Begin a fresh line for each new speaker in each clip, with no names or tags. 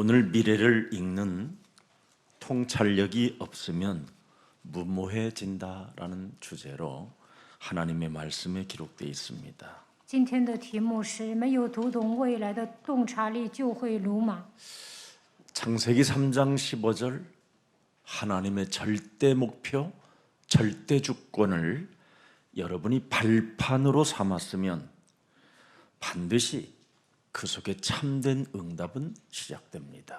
오늘 미래를 읽는 통찰력이 없으면 무모해진다라는 주제로 하나님의 말씀에 기록되어 있습니다.
今天的题目是没有读懂未来的洞察力就会鲁莽。
창세기 3장 15절 하나님의 절대 목표, 절대 주권을 여러분이 발판으로 삼았으면 반드시 그 속에 참된 응답은 시작됩니다.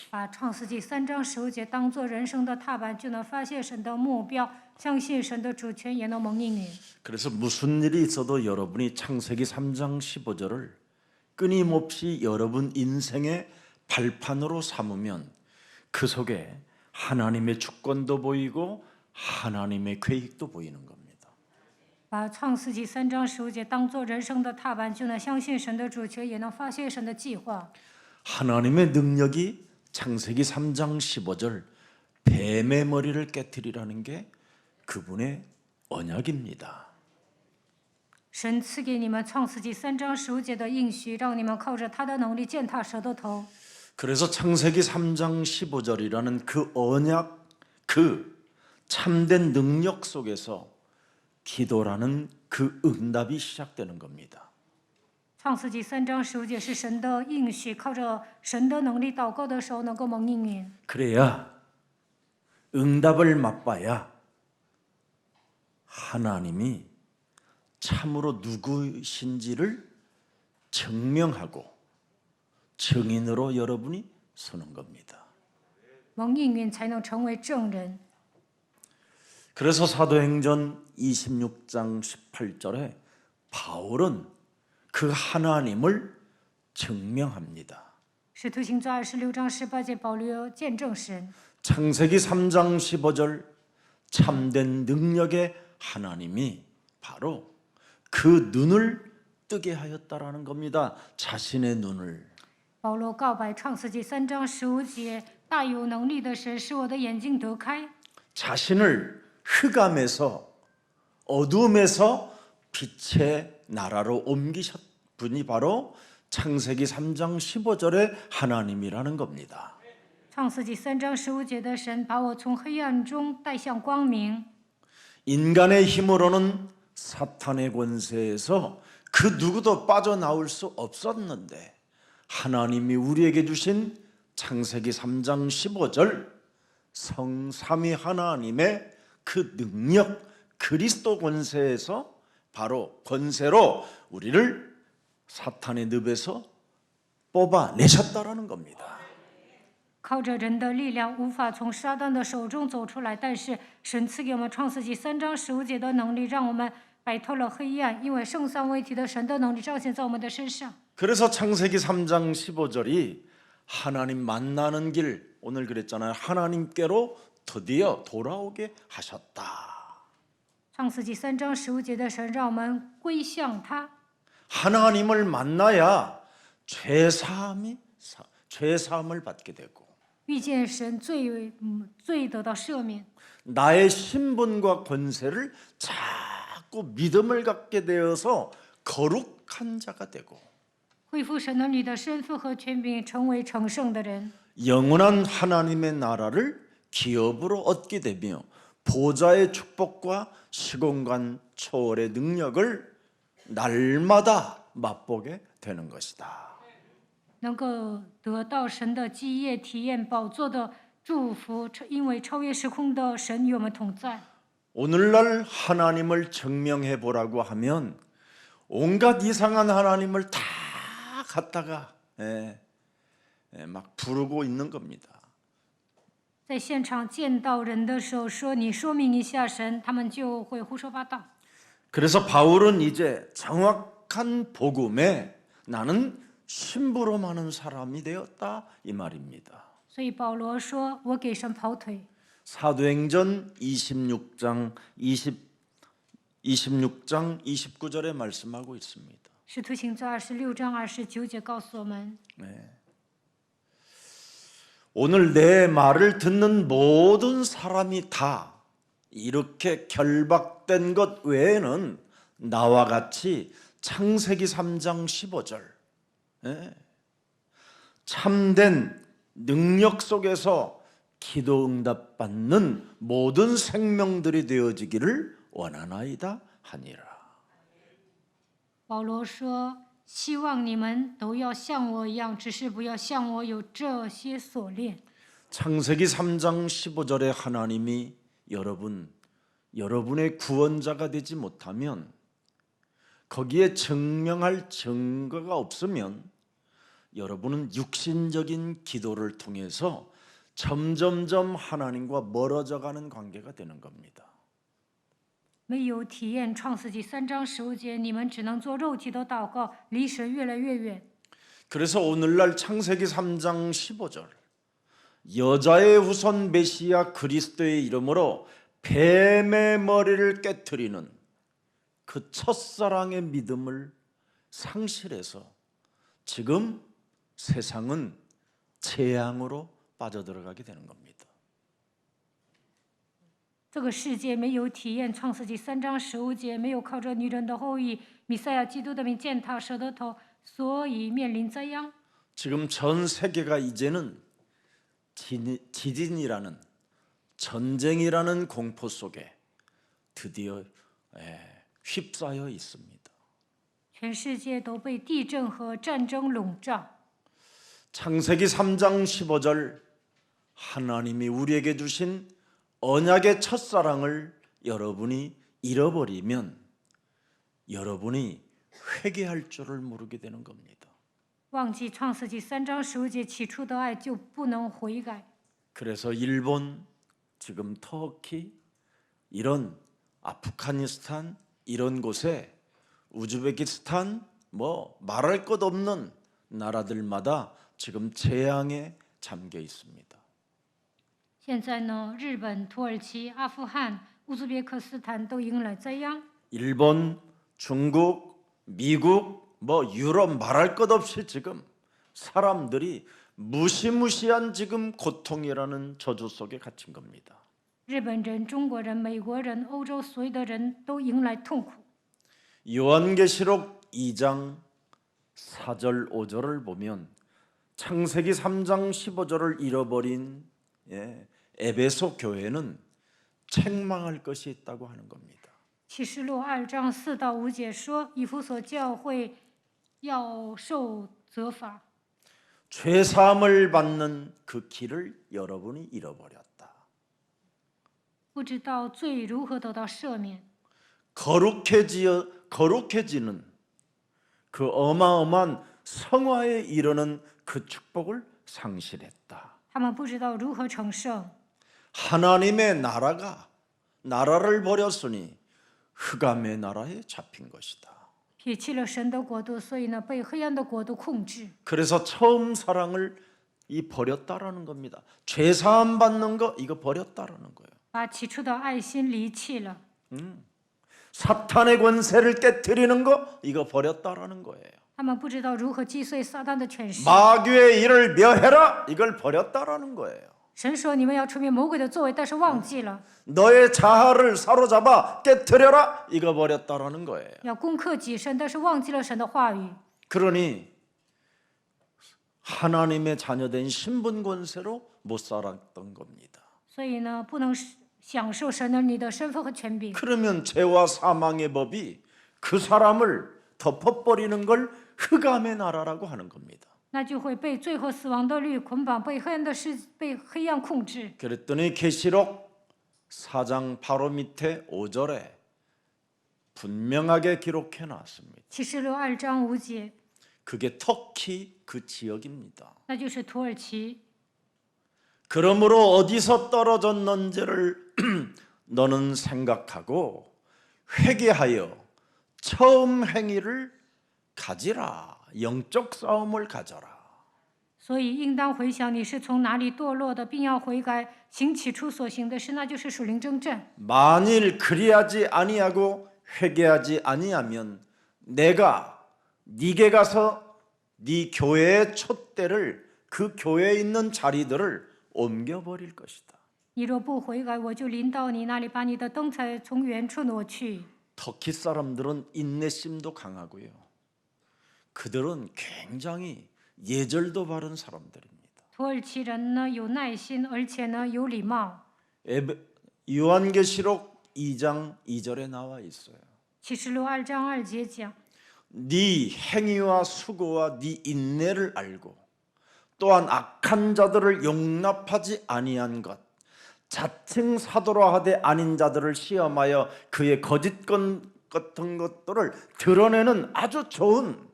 把创世纪3章15节当作人生的踏板，就能发现神的目标，相信神的主权，也能蒙应允。
그래서 무슨 일이 있어도 여러분이 창세기 3장 15절을 끊임없이 여러분 인생의 발판으로 삼으면 그 속에 하나님의 주권도 보이고 하나님의 계획도 보이는 겁니다.
把创世纪3章15节当作人生的踏板，就能相信神的主权，也能发现神的计划。
하나님의 능력이 창세기 3장 15절 뱀의 머리를 깨트리라는 게 그분의 언약입니다.
神赐给你们创世纪3章15节的应许，让你们靠着他的能力践踏蛇的头。
그래서 창세기 3장 15절이라는 그 언약, 그 참된 능력 속에서 기도라는 그 응답이 시작되는 겁니다.
创世纪3章15节是神的应许，靠着神的能力祷告的时候能够蒙应允。
그래야 응답을 맛봐야 하나님이 참으로 누구신지를 증명하고 증인으로 여러분이 서는 겁니다.
蒙应允才能成为证人。
그래서 사도행전 26장 18절에 바울은 그 하나님을 증명합니다.
使徒行传26章18节，保罗见证神。
창세기 3장 15절 참된 능력의 하나님이 바로 그 눈을 뜨게 하였다라는 겁니다. 자신의 눈을.
保罗告白创世纪3章15节，大有能力的神使我的眼睛得开，
자신을 흑암에서 어둠에서 빛의 나라로 옮기셨 분이 바로 창세기 3장 15절의 하나님이라는 겁니다.
创世纪3章15节的神把我从黑暗中带向光明。
인간의 힘으로는 사탄의 권세에서 그 누구도 빠져나올 수 없었는데 하나님이 우리에게 주신 창세기 3장 15절 성삼위 하나님의 그 능력 그리스도 권세에서 바로 권세로 우리를 사탄의 늪에서 뽑아내셨다라는 겁니다.
靠着人的力量，无法从撒旦的手中走出来，但是神赐给我们创世纪3章15节的能力，让我们摆脱了黑暗，因为圣三位一体的神的能力彰显在我们的身上。
그래서 창세기 3장 15절이 하나님 만나는 길 오늘 그랬잖아요. 하나님께로 드디어 돌아오게 하셨다.
创世纪3章15节的神让我们归向他，
하나님을 만나야 죄사함을 받게 되고
遇见神罪得到赦免，
나의 신분과 권세를 자꾸 믿음을 갖게 되어서 거룩한 자가 되고
恢复神儿女的身份和权柄，成为成圣的人，
영원한 하나님의 나라를 기업으로 얻게 되며 보좌의 축복과 시공간 초월의 능력을 날마다 맛보게 되는 것이다.
能够得到神的基业，体验宝座的祝福，因为超越时空的神与我们同在。
오늘날 하나님을 증명해 보라고 하면 온갖 이상한 하나님을 다 갖다가 막 부르고 있는 겁니다.
在现场见到人的时候说：“你说明一下神”，他们就会胡说八道。
그래서 바울은 이제 정확한 복음에 나는 심부름 하는 사람이 되었다 이 말입니다.
所以保罗说：“我给神跑腿。”
사도행전 26장 29절에 말씀하고 있습니다.
使徒行传26章29节告诉我们，
오늘 내 말을 듣는 모든 사람이 다 이렇게 결박된 것 외에는 나와 같이 창세기 3장 15절 참된 능력 속에서 기도 응답받는 모든 생명들이 되어지기를 원하나이다 하니라.
保罗说：“希望你们都要像我一样，只是不要像我有这些锁链。”
창세기 3장 15절에 하나님이 여러분의 구원자가 되지 못하면, 거기에 증명할 증거가 없으면 여러분은 육신적인 기도를 통해서 점점점 하나님과 멀어져 가는 관계가 되는 겁니다.
没有体验创世纪3章15节，你们只能做肉体的祷告，离神越来越远。
그래서 오늘날 창세기 3장 15절, 여자의 후손 메시아 그리스도의 이름으로 뱀의 머리를 깨트리는 그 첫사랑의 믿음을 상실해서 지금 세상은 재앙으로 빠져들어가게 되는 겁니다.
这个世界没有体验创世纪3章15节，没有靠着女人的后裔弥赛亚基督的名践踏蛇的头，所以面临灾殃。
지금 전 세계가 이제는 지진이라는, 전쟁이라는 공포 속에 드디어 휩싸여 있습니다.
全世界都被地震和战争笼罩。
창세기 3장 15절, 하나님이 우리에게 주신 언약의 첫사랑을 여러분이 잃어버리면 여러분이 회개할 줄을 모르게 되는 겁니다.
忘记创世纪3章15节起初的爱，就不能悔改。
그래서 일본, 지금 터키, 이런 아프가니스탄 이런 곳에 우즈베키스탄 뭐 말할 것 없는 나라들마다 지금 재앙에 잠겨 있습니다.
现在呢，日本、土耳其、阿富汗、乌兹别克斯坦都迎来灾殃。
일본, 중국, 미국, 뭐 유럽 말할 것 없이 지금 사람들이 무시무시한 지금 고통이라는 저주 속에 갇힌 겁니다.
日本人、中国人、美国人、欧洲所有的人都迎来痛苦。
요한계시록 2장 4절 5절을 보면 창세기 3장 15절을 잃어버린 에베소 교회는 책망할 것이 있다고 하는 겁니다.
启示录2章4到5节说，以弗所教会要受责罚。
죄 사함을 받는 그 길을 여러분이 잃어버렸다.
不知道罪如何得到赦免，
거룩해지는 그 어마어마한 성화에 이르는 그 축복을 상실했다.
他们不知道如何成圣。
하나님의 나라를 버렸으니 흑암의 나라에 잡힌 것이다.
撇弃了神的国度，所以呢，被黑暗的国度控制。
그래서 처음 사랑을 버렸다라는 겁니다. 죄 사함 받는 거 이거 버렸다라는 거예요.
把起初的爱心离弃了，
사탄의 권세를 깨트리는 거 이거 버렸다라는 거예요.
他们不知道如何击碎撒旦的权势。
마귀의 일을 멸해라 이걸 버렸다라는 거예요.
神说你们要除灭魔鬼的作为，但是忘记了
너의 자아를 사로잡아 깨트려라 이거 버렸다라는 거예요.
要攻克己身，但是忘记了神的话语。
그러니 하나님의 자녀된 신분 권세로 못 살았던 겁니다.
所以呢，不能享受神儿女的身份和权柄。
그러면 죄와 사망의 법이 그 사람을 덮어버리는 걸 흑암의 나라라고 하는 겁니다.
那就会被罪和死亡的律捆绑，被黑暗控制。
그랬더니 계시록 4장 바로 밑에 5절에 분명하게 기록해 놨습니다.
启示录2章5节，
그게 터키 그 지역입니다.
那就是土耳其。
그러므로 어디서 떨어졌는지를 너는 생각하고 회개하여 처음 행위를 가지라. 영적 싸움을 가져라.
所以应当回想你是从哪里堕落的，并要悔改，行起初所行的事，那就是属灵征战。
만일 그리하지 아니하고 회개하지 아니하면 내가 네게 가서 네 교회의 촛대를 그 교회에 있는 자리들을 옮겨버릴 것이다.
你若不悔改，我就临到你那里，把你的灯彩从原处挪去。
터키 사람들은 인내심도 강하고요. 그들은 굉장히 예절도 바른 사람들입니다.
土耳其人呢有耐心，而且呢有礼貌。
요한계시록 2장 2절에 나와 있어요.
启示录2章2节讲，
네 행위와 수고와 네 인내를 알고 또한 악한 자들을 용납하지 아니한 것, 자칭 사도라 하되 아닌 자들을 시험하여 그의 거짓 같은 것들을 드러내는 아주 좋은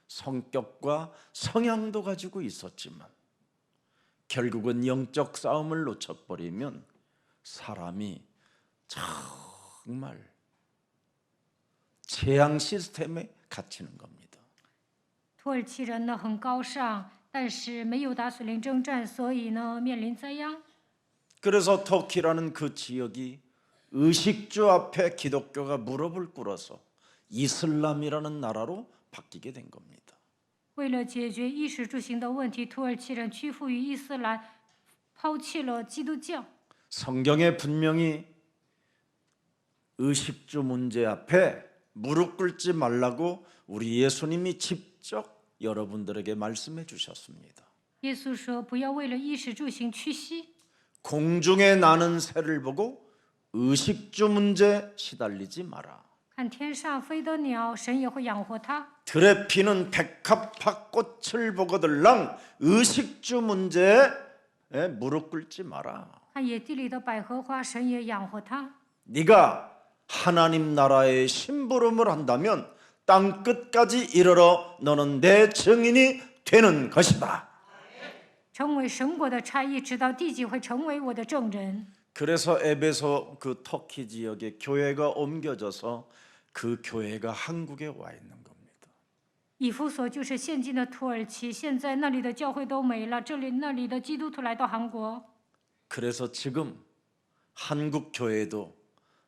성격과 성향도 가지고 있었지만 결국은 영적 싸움을 놓쳐버리면 사람이 정말 재앙 시스템에 갇히는 겁니다.
土耳其人呢很高尚，但是没有打属灵征战，所以呢面临灾殃。
그래서 터키라는 그 지역이 의식주 앞에 기독교가 무릎을 꿇어서 이슬람이라는 나라로 바뀌게 된 겁니다.
为了解决衣食住行的问题，土耳其人屈服于伊斯兰，抛弃了基督教。
성경에 분명히 의식주 문제 앞에 무릎 꿇지 말라고 우리 예수님이 직접 여러분들에게 말씀해 주셨습니다.
耶稣说：“不要为了衣食住行屈膝。
공중에 나는 새를 보고 의식주 문제 시달리지 마라.
看天上飞的鸟，神也会养活它；
들에 피는 백합화꽃을 보거들랑 의식주 문제에 무릎 꿇지 마라.
看野地里的百合花，神也养活它。
네가 하나님 나라의 심부름을 한다면 땅 끝까지 이르러 너는 내 증인이 되는 것이다.
成为神国的差役，直到地极会成为我的证人。
그래서 에베소 그 터키 지역에 교회가 옮겨져서 그 교회가 한국에 와 있는 겁니다.
以弗所就是现今的土耳其，现在那里的教会都没了，那里的基督徒来到韩国。
그래서 지금 한국 교회도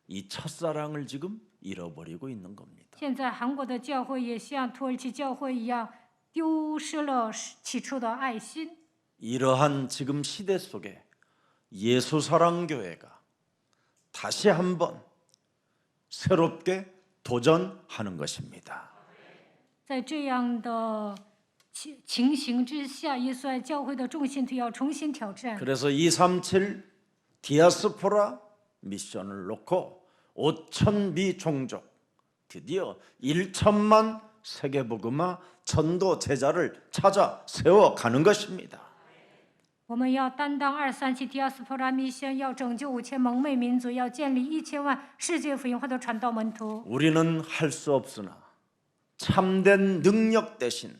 이 첫사랑을 지금 잃어버리고 있는 겁니다.
现在韩国的教会也像土耳其教会一样，丢失了起初的爱心。
이러한 지금 시대 속에 예수사랑교회가 다시 한번 새롭게 도전하는 것입니다.
在这样的情形之下，耶稣爱教会的众信徒要重新挑战。
그래서 237 디아스포라 미션을 놓고 5,000미 종족 드디어 1천만 세계복음화 전도 제자를 찾아 세워가는 것입니다.
我们要担当237第二斯普拉密线，要拯救5000蒙昧民族，要建立1000万世界福音化的传道门徒。
우리는 할 수 없으나 참된 능력 대신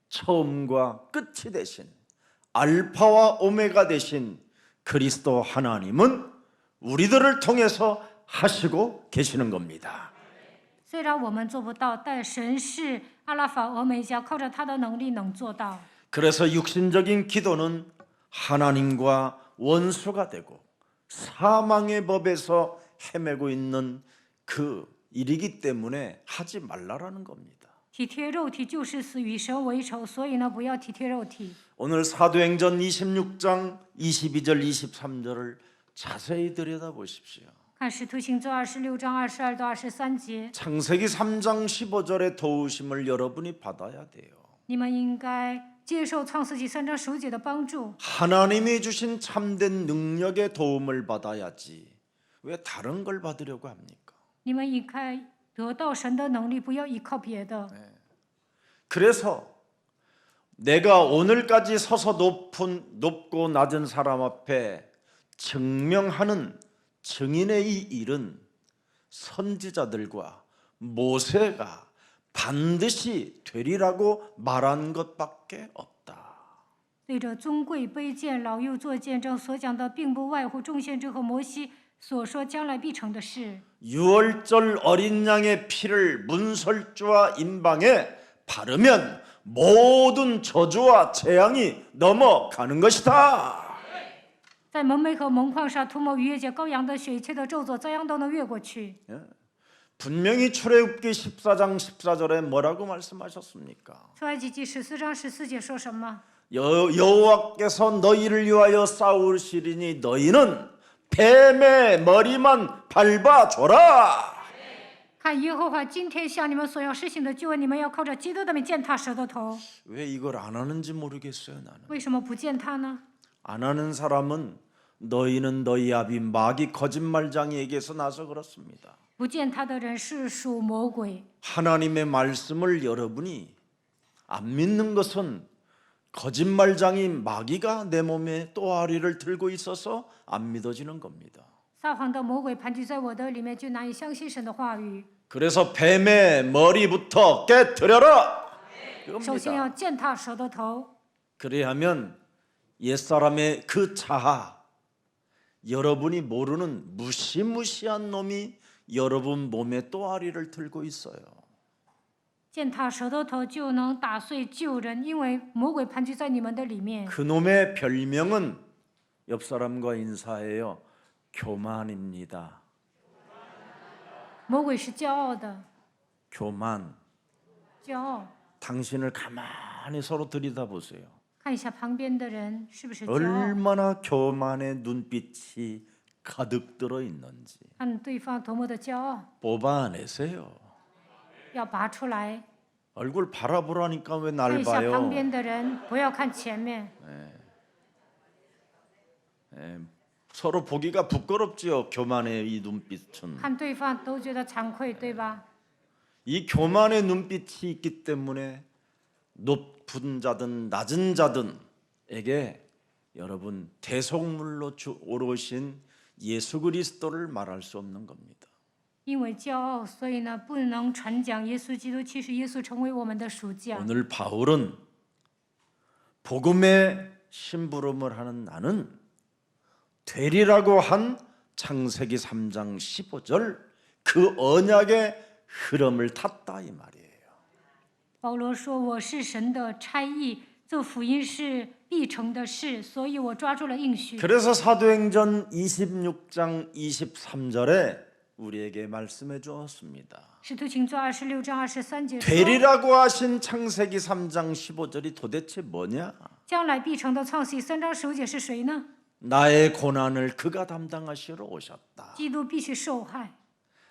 처음과 끝이 대신 알파와 오메가 대신 그리스도 하나님은 우리들을 통해서 하시고 계시는 겁니다.
虽然我们做不到，但神是阿拉法俄梅加，靠着他的能力能做到。
그래서 육신적인 기도는 하나님과 원수가 되고 사망의 법에서 헤매고 있는 그 일이기 때문에 하지 말라라는 겁니다.
体贴肉体就是死，与神为仇，所以呢，不要体贴肉体。
오늘 사도행전 26장 22절 23절을 자세히 들여다보십시오.
看使徒行传26章22到23节，
창세기 3장 15절의 도우심을 여러분이 받아야 돼요.
你们应该接受创世纪3章15节的帮助。
하나님이 주신 참된 능력의 도움을 받아야지 왜 다른 걸 받으려고 합니까?
你们应该得到神的能力，不要依靠别的。
그래서 내가 오늘까지 서서 높고 낮은 사람 앞에 증명하는 증인의 이 일은 선지자들과 모세가 반드시 되리라고 말한 것밖에 없다.
对着尊贵卑贱老幼做见证所讲的，并不外乎众先知和摩西所说将来必成的事。
유월절 어린 양의 피를 문설주와 인방에 바르면 모든 저주와 재앙이 넘어가는 것이다.
在门楣和门框上涂抹逾越节羔羊的血，一切的咒诅灾殃都能越过去。
분명히 출애굽기 14장 14절에 뭐라고 말씀하셨습니까?
出埃及记14章14节说什么？
여호와께서 너희를 위하여 싸우시리니 너희는 뱀의 머리만 밟아줘라.
看耶和华今天向你们所要施行的救恩，你们要靠着基督的名践踏蛇的头。
왜 이걸 안 하는지 모르겠어요, 나는.
为什么不践踏呢？
안 하는 사람은 너희는 너희 아비 마귀 거짓말장이에게서 나서 그렇습니다.
不践踏的人是属魔鬼。
하나님의 말씀을 여러분이 안 믿는 것은 거짓말장인 마귀가 내 몸에 또아리를 들고 있어서 안 믿어지는 겁니다.
撒谎的魔鬼盘踞在我的里面，就难以相信神的话语。
그래서 뱀의 머리부터 깨뜨려라.
首先
그겁니다.
要践踏蛇的头，
그래야면 옛사람의 그 자아, 여러분이 모르는 무시무시한 놈이 여러분 몸에 또아리를 들고 있어요.
践踏蛇的头就能打碎旧人，因为魔鬼盘踞在你们的里面。
그 놈의 별명은 옆 사람과 인사해요. 교만입니다.
魔鬼是骄傲的，
교만.
骄傲。
당신을 가만히 서로 들여다보세요.
看一下旁边的人是不是骄傲，
얼마나 교만의 눈빛이 가득 들어 있는지
看对方多么的骄傲，
뽑아내세요.
要拔出来。
얼굴 바라보라니까 왜
看
날
一下旁
봐요?
边的人，不要看前面。
서로 보기가 부끄럽지요. 교만의 이 눈빛은.
看对方都觉得惭愧，对吧？
이 교만의 눈빛이 있기 때문에 높은 자든 낮은 자든에게 여러분 대속물로 오르신 예수 그리스도를 말할 수 없는 겁니다.
因为骄傲，所以呢，不能传讲耶稣基督。其实耶稣成为我们的赎价。
오늘 바울은 복음의 심부름을 하는 나는 되리라고 한 창세기 3장 15절 그 언약의 흐름을 탔다 이 말이에요.
保罗说：“我是神的差役，这福音是必成的事，所以我抓住了应许。”
그래서 사도행전 26장 23절에 우리에게 말씀해 주었습니다.
使徒行传26章23节说
되리라고 하신 창세기 3장 15절이 도대체 뭐냐? ：“
将来必成的创世记3章15节是谁呢？
나의 고난을 그가 담당하시러 오셨다.
基督必须受害，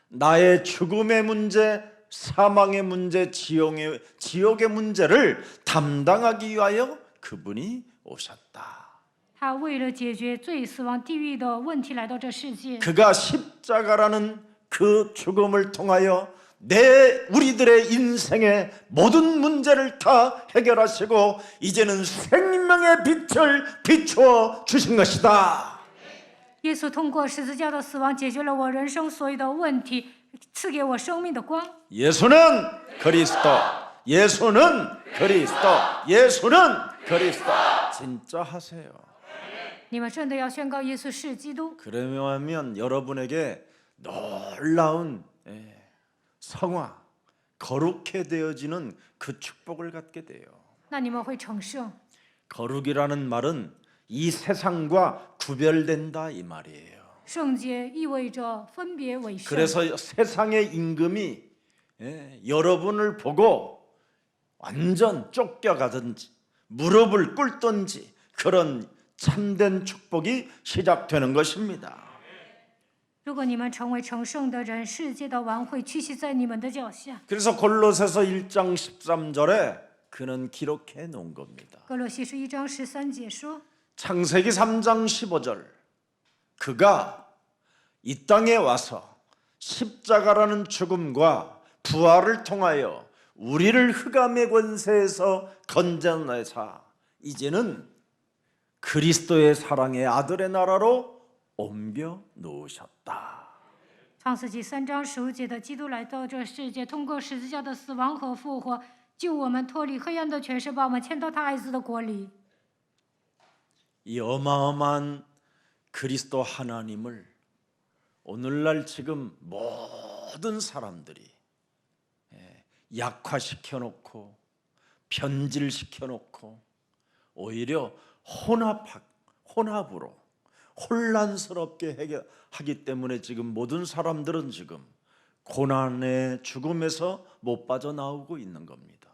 나의 죽음의 문제, 사망의 문제, 지옥의 문제를 담당하기 위하여 그분이 오셨다.
他为了解决罪、死亡、地狱的问题来到这世界。
그가 십자가라는 그 죽음을 통하여 우리들의 인생의 모든 문제를 다 해결하시고 이제는 생명의 빛을 비추어 주신 것이다.
耶稣通过十字架的死亡，解决了我人生所有的问题，赐给我生命的光。
예수는 그리스도, 예수는 그리스도, 예수는 그리스도. 진짜 하세요.
你们真的要宣告耶稣是基督，
그러면 여러분에게 놀라운 성화, 거룩해 되어지는 그 축복을 갖게 돼요.
那你们会成圣。
거룩이라는 말은 이 세상과 구별된다 이 말이에요.
圣洁意味着分别为圣。
그래서 세상의 임금이 여러분을 보고 완전 쫓겨가든지 무릎을 꿇든지 그런 참된 축복이 시작되는 것입니다.
如果你们成为成圣的人，世界的王会屈膝在你们的脚下。
그래서 골로새서 1장 13절에 그는 기록해 놓은 겁니다.
哥罗西书1章13节说，
창세기 3장 15절 그가 이 땅에 와서 십자가라는 죽음과 부활을 통하여 우리를 흑암의 권세에서 건져내사 이제는 그리스도의 사랑의 아들의 나라로 옮겨 놓으셨다.
创世纪3章15节的基督来到这世界，通过十字架的死亡和复活，救我们脱离黑暗的权势，把我们迁到他儿子的国里。
이 어마어마한 그리스도 하나님을 오늘날 지금 모든 사람들이 약화시켜 놓고 변질시켜 놓고 오히려 혼합으로 혼란스럽게 하기 때문에 지금 모든 사람들은 지금 고난의 죽음에서 못 빠져나오고 있는 겁니다.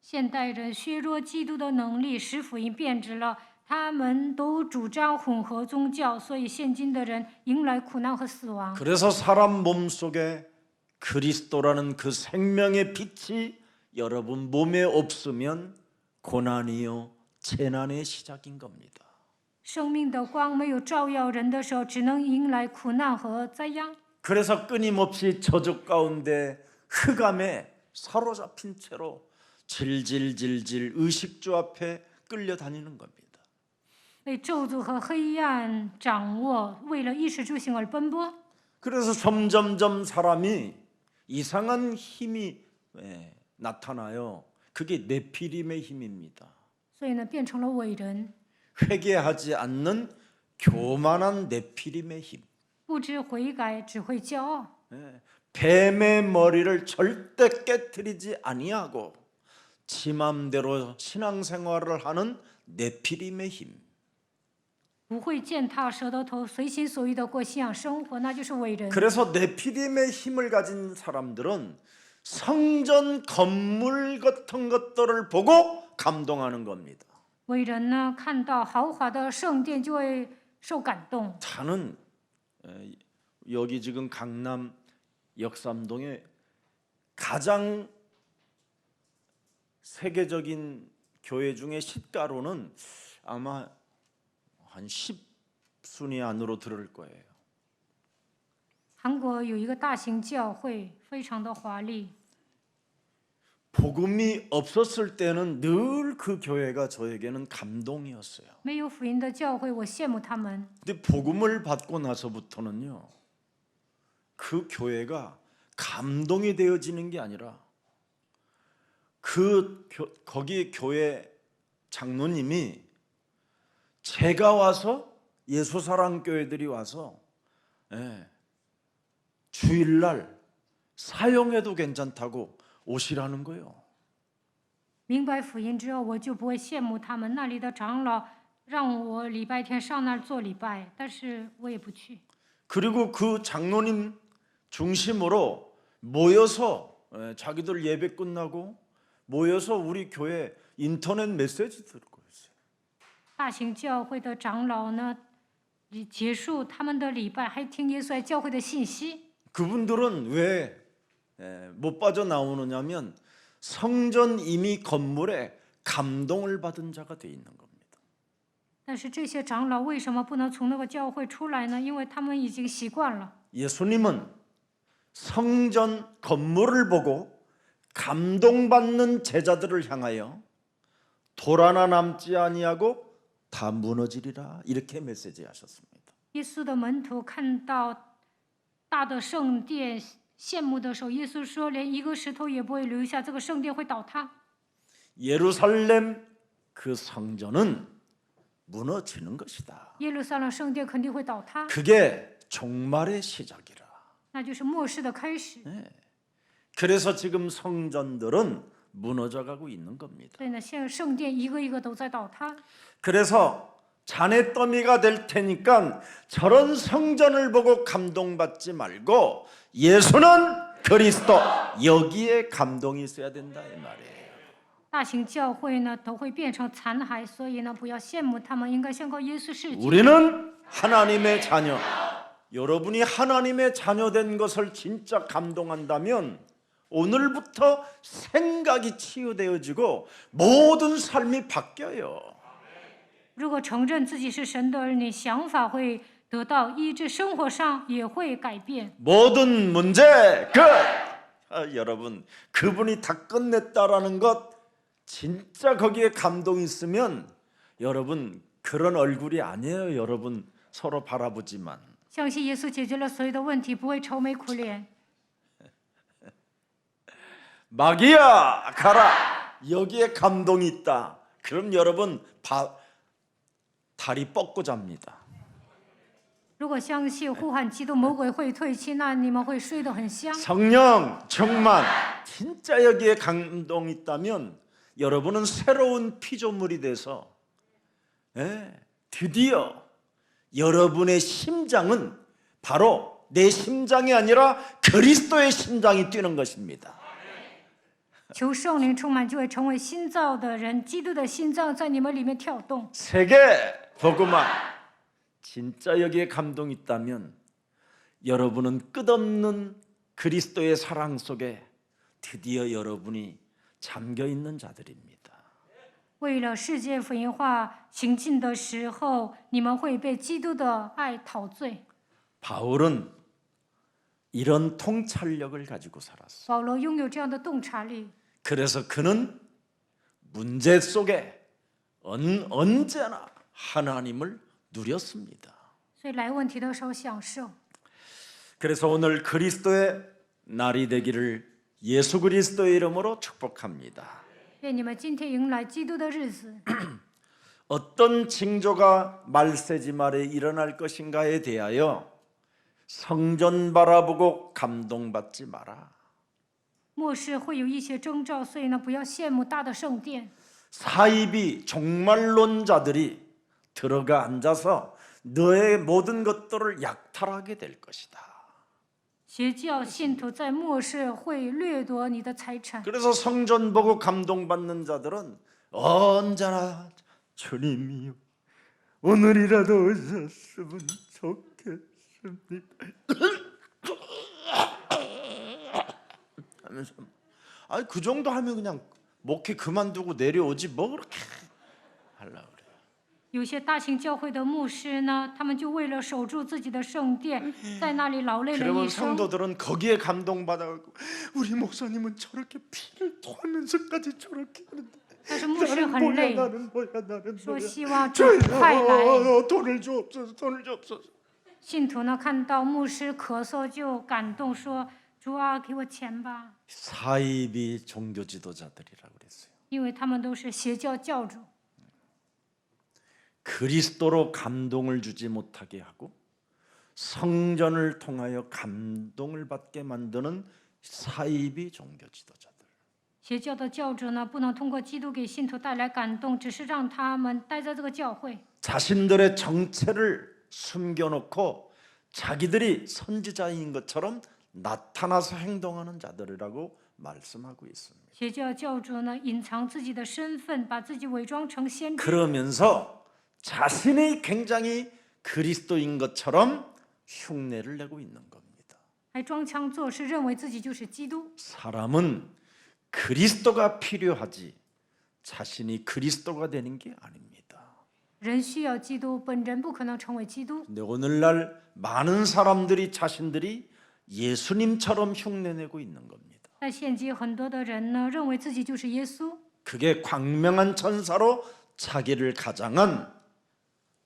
现代人削弱基督的能力，使福音变质了。他们都主张混合宗教，所以现今的人迎来苦难和死亡。
그래서 사람 몸속에 그리스도라는 그 생명의 빛이 여러분 몸에 없으면 고난이요 재난의 시작인 겁니다.
生命的光没有照耀人的时候，只能迎来苦难和灾殃。
그래서 끊임없이 저주 가운데 흑암에 사로잡힌 채로 질질질질 의식주 앞에 끌려다니는 겁니다.
被咒诅和黑暗掌握，为了衣食住行而奔波。
그래서 점점점 사람이 이상한 힘이 나타나요. 그게 네피림의 힘입니다.
所以呢，变成了伟人，
회개하지 않는 교만한 네피림의 힘.
不知悔改，只会骄傲。
뱀의 머리를 절대 깨트리지 아니하고 지 맘대로 신앙생활을 하는 네피림의 힘.
不会践踏蛇的头，随心所欲的过信仰生活，那就是伟人。
그래서 네피림의 힘을 가진 사람들은 성전 건물 같은 것들을 보고 감동하는 겁니다.
伟人呢，看到豪华的圣殿就会受感动。
저는 여기 지금 강남 역삼동에 가장 세계적인 교회 중에 시가로는 아마 한 10순위 안으로 들을 거예요.
韩国有一个大型教会，非常的华丽。
복음이 없었을 때는 늘 그 교회가 저에게는 감동이었어요.
没有福音的教会，我羡慕他们。
근데 복음을 받고 나서부터는요, 그 교회가 감동이 되어지는 게 아니라 거기 교회 장로님이 제가 와서 예수사랑교회들이 와서 주일날 사용해도 괜찮다고 오시라는 거예요.
明白福音之后，我就不会羡慕他们那里的长老，让我礼拜天上那儿做礼拜，但是我也不去。
그리고 그 장로님 중심으로 모여서 자기들 예배 끝나고 모여서 우리 교회 인터넷 메시지 듣고 있어요.
大型教会的长老呢，结束他们的礼拜，还听耶稣爱教会的信息。
그분들은 왜 못 빠져나오느냐면 성전 이미 건물에 감동을 받은 자가 돼 있는 겁니다.
但是这些长老为什么不能从那个教会出来呢？因为他们已经习惯了。
예수님은 성전 건물을 보고 감동받는 제자들을 향하여 돌 하나 남지 아니하고 다 무너지리라 이렇게 메시지하셨습니다.
耶稣的门徒看到大的圣殿，羡慕的时候，耶稣说：“连一个石头也不会留下，这个圣殿会倒塌。”
예루살렘 그 성전은 무너지는 것이다.
耶路撒冷圣殿肯定会倒塌，
그게 종말의 시작이라.
那就是末世的开始。
그래서 지금 성전들은 무너져가고 있는 겁니다.
所以呢，现在圣殿一个一个都在倒塌。
그래서 자네더미가 될 테니까 저런 성전을 보고 감동받지 말고 예수는 그리스도 여기에 감동이 있어야 된다 이 말이에요.
大型教会呢都会变成残骸，所以呢不要羡慕他们，应该宣告耶稣是主。
우리는 하나님의 자녀. 여러분이 하나님의 자녀된 것을 진짜 감동한다면 오늘부터 생각이 치유되어지고 모든 삶이 바뀌어요.
如果承认自己是神的儿女，想法会得到医治，生活上也会改变。
모든 문제 끝. 여러분 그분이 다 끝냈다라는 것 진짜 거기에 감동이 있으면 여러분 그런 얼굴이 아니에요. 여러분 서로 바라보지만
相信耶稣解决了所有的问题，不会愁眉苦脸。
마귀야 가라. 여기에 감동이 있다. 그럼 여러분 다리 뻗고 잡니다.
如果相信呼喊基督，魔鬼会退去，那你们会睡得很香。
성령 충만 진짜 여기에 감동이 있다면 여러분은 새로운 피조물이 돼서 드디어 여러분의 심장은 바로 내 심장이 아니라 그리스도의 심장이 뛰는 것입니다.
求圣灵充满，就会成为新造的人，基督的心脏在你们里面跳动。
세계 복음화 진짜 여기에 감동이 있다면 여러분은 끝없는 그리스도의 사랑 속에 드디어 여러분이 잠겨 있는 자들입니다.
为了世界福音化行进的时候，你们会被基督的爱陶醉。
바울은 이런 통찰력을 가지고 살았어.
保罗拥有这样的洞察力，
그래서 그는 문제 속에 언제나 하나님을 누렸습니다.
所以来问题的时候享受。
그래서 오늘 그리스도의 날이 되기를 예수 그리스도의 이름으로 축복합니다.
愿你们今天迎来基督的日子。
어떤 징조가 말세지 말에 일어날 것인가에 대하여 성전 바라보고 감동받지 마라.
末世会有一些征兆，所以呢，不要羡慕大的圣殿。
사이비 종말론자들이 들어가 앉아서 너의 모든 것들을 약탈하게 될 것이다.
邪教信徒在末世会掠夺你的财产，
그래서 성전 보고 감동받는 자들은 언제나 주님이요 오늘이라도 오셨으면 좋겠습니다 하면서 아니 그 정도 하면 그냥 목회 그만두고 내려오지 뭐 그렇게 하려고 그래요.
有些大型教会的牧师呢，他们就为了守住自己的圣殿，在那里劳累了
그러면
一生。
성도들은 거기에 감동받아갖고 우리 목사님은 저렇게 피를 토하면서까지 저렇게 하는데
但是牧师
나는
很累，
나는
说
뭐야
希望主快来。
돈을 주옵소서 돈을 주옵소서
信徒呢看到牧师咳嗽就感动说：“主啊，给我钱吧！”
사이비 종교 지도자들이라고 그랬어요.
因为他们都是邪教教主，
그리스도로 감동을 주지 못하게 하고 성전을 통하여 감동을 받게 만드는 사이비 종교 지도자들.
邪教的教主呢不能通过基督给信徒带来感动，只是让他们待在这个教会，
자신들의 정체를 숨겨놓고 자기들이 선지자인 것처럼 나타나서 행동하는 자들이라고 말씀하고 있습니다.
邪教教主呢隐藏自己的身份，把自己伪装成先知，
그러면서 자신이 굉장히 그리스도인 것처럼 흉내를 내고 있는 겁니다.
还装腔作势，认为自己就是基督。
사람은 그리스도가 필요하지 자신이 그리스도가 되는 게 아닙니다.
人需要基督，本人不可能成为基督。
근데 오늘날 많은 사람들이 자신들이 예수님처럼 흉내내고 있는 겁니다.
但现今很多的人呢认为自己就是耶稣，
그게 광명한 천사로 자기를 가장한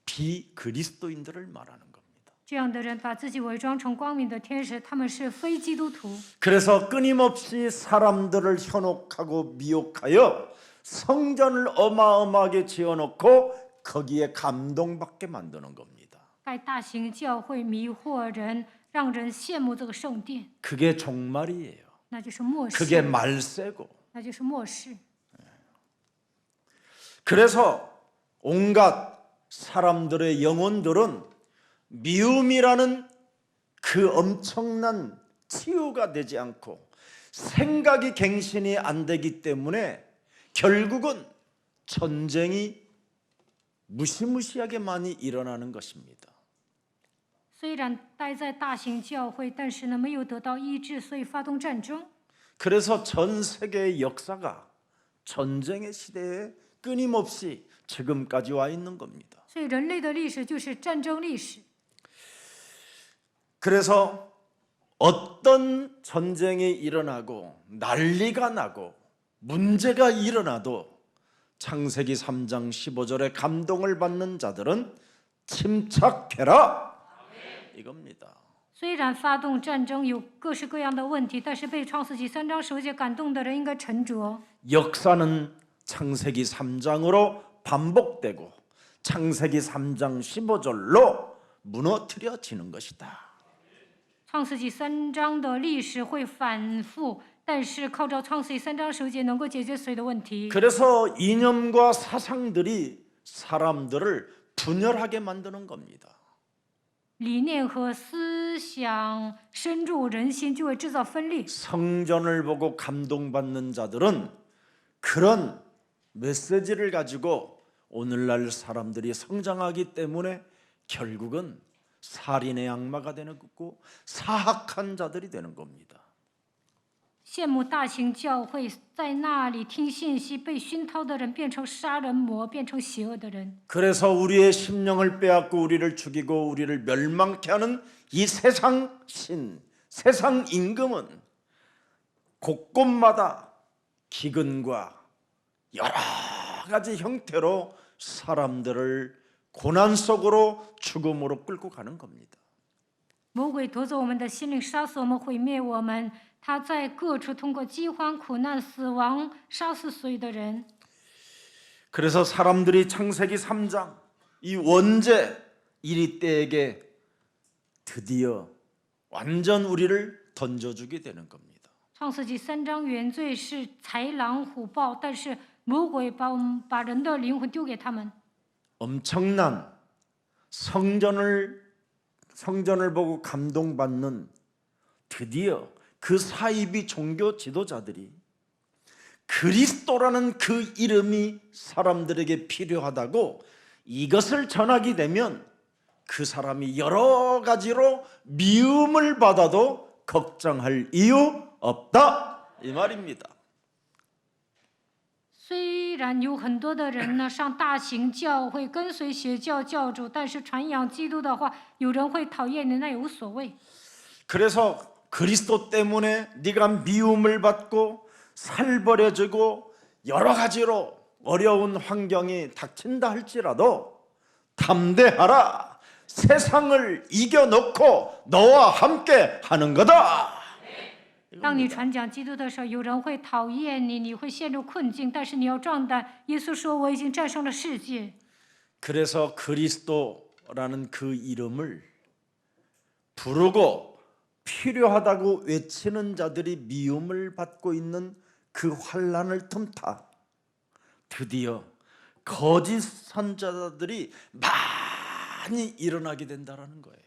비그리스도인들을 말하는 겁니다.
这样的人把自己伪装成光明的天使，他们是非基督徒。
그래서 끊임없이 사람들을 현혹하고 미혹하여 성전을 어마어마하게 지어놓고 거기에 감동받게 만드는 겁니다.
盖大型教会迷惑人，让人羡慕这个圣殿，
그게 종말이에요.
那就是末
그게
世，
말세고.
那就是末世。
그래서 온갖 사람들의 영혼들은 미움이라는 그 엄청난 치유가 되지 않고 생각이 갱신이 안 되기 때문에 결국은 전쟁이 무시무시하게 많이 일어나는 것입니다.
虽然待在大型教会，但是呢没有得到医治，所以发动战争。
그래서 전 세계의 역사가 전쟁의 시대에 끊임없이 지금까지 와 있는 겁니다.
所以人类的历史就是战争历史。
그래서 어떤 전쟁이 일어나고 난리가 나고 문제가 일어나도 창세기 3장 15절에 감동을 받는 자들은 침착해라 이겁니다.
虽然发动战争有各式各样的问题，但是被创世纪3章15节感动的人应该沉着。
역사는 창세기 3장으로 반복되고 창세기 3장 15절로 무너뜨려지는 것이다.
创世纪3章的历史会反复，但是靠着创世纪3章15节能够解决所有的问题。
그래서 이념과 사상들이 사람들을 분열하게 만드는 겁니다.
理念和思想深入人心，就会制造分裂。
성전을 보고 감동받는 자들은 그런 메시지를 가지고 오늘날 사람들이 성장하기 때문에 결국은 살인의 악마가 되는 거고 사악한 자들이 되는 겁니다.
羡慕大型教会在那里听信息被熏陶的人变成杀人魔，变成邪恶的人。
그래서 우리의 심령을 빼앗고 우리를 죽이고 우리를 멸망케 하는 이 세상 신, 세상 임금은 곳곳마다 기근과 여러 가지 형태로 사람들을 고난 속으로 죽음으로 끌고 가는 겁니다.
魔鬼夺走我们的心灵，杀死我们，毁灭我们。他在各处通过饥荒、苦难、死亡杀死所有的人。
그래서 사람들이 창세기 3장 이 원죄 이리 때에게 드디어 완전 우리를 던져주게 되는 겁니다.
创世纪3章原罪是豺狼虎豹，但是魔鬼把人的灵魂丢给他们。
엄청난 성전을 보고 감동받는 드디어 그 사이비 종교 지도자들이 그리스도라는 그 이름이 사람들에게 필요하다고 이것을 전하게 되면 그 사람이 여러 가지로 미움을 받아도 걱정할 이유 없다 이 말입니다.
虽然有很多的人呢上大型教会跟随邪教教主，但是传扬基督的话，有人会讨厌你，那也无所谓。
그래서 그리스도 때문에 네가 미움을 받고 살벌해지고 여러 가지로 어려운 환경이 닥친다 할지라도 담대하라. 세상을 이겨놓고 너와 함께 하는 거다.
当你传讲基督的时候，有人会讨厌你，你会陷入困境，但是你要壮胆。耶稣说：“我已经战胜了世界。”
그래서 그리스도라는 그 이름을 부르고 필요하다고 외치는 자들이 미움을 받고 있는 그 환난을 틈타 드디어 거짓 선자들이 많이 일어나게 된다라는 거예요.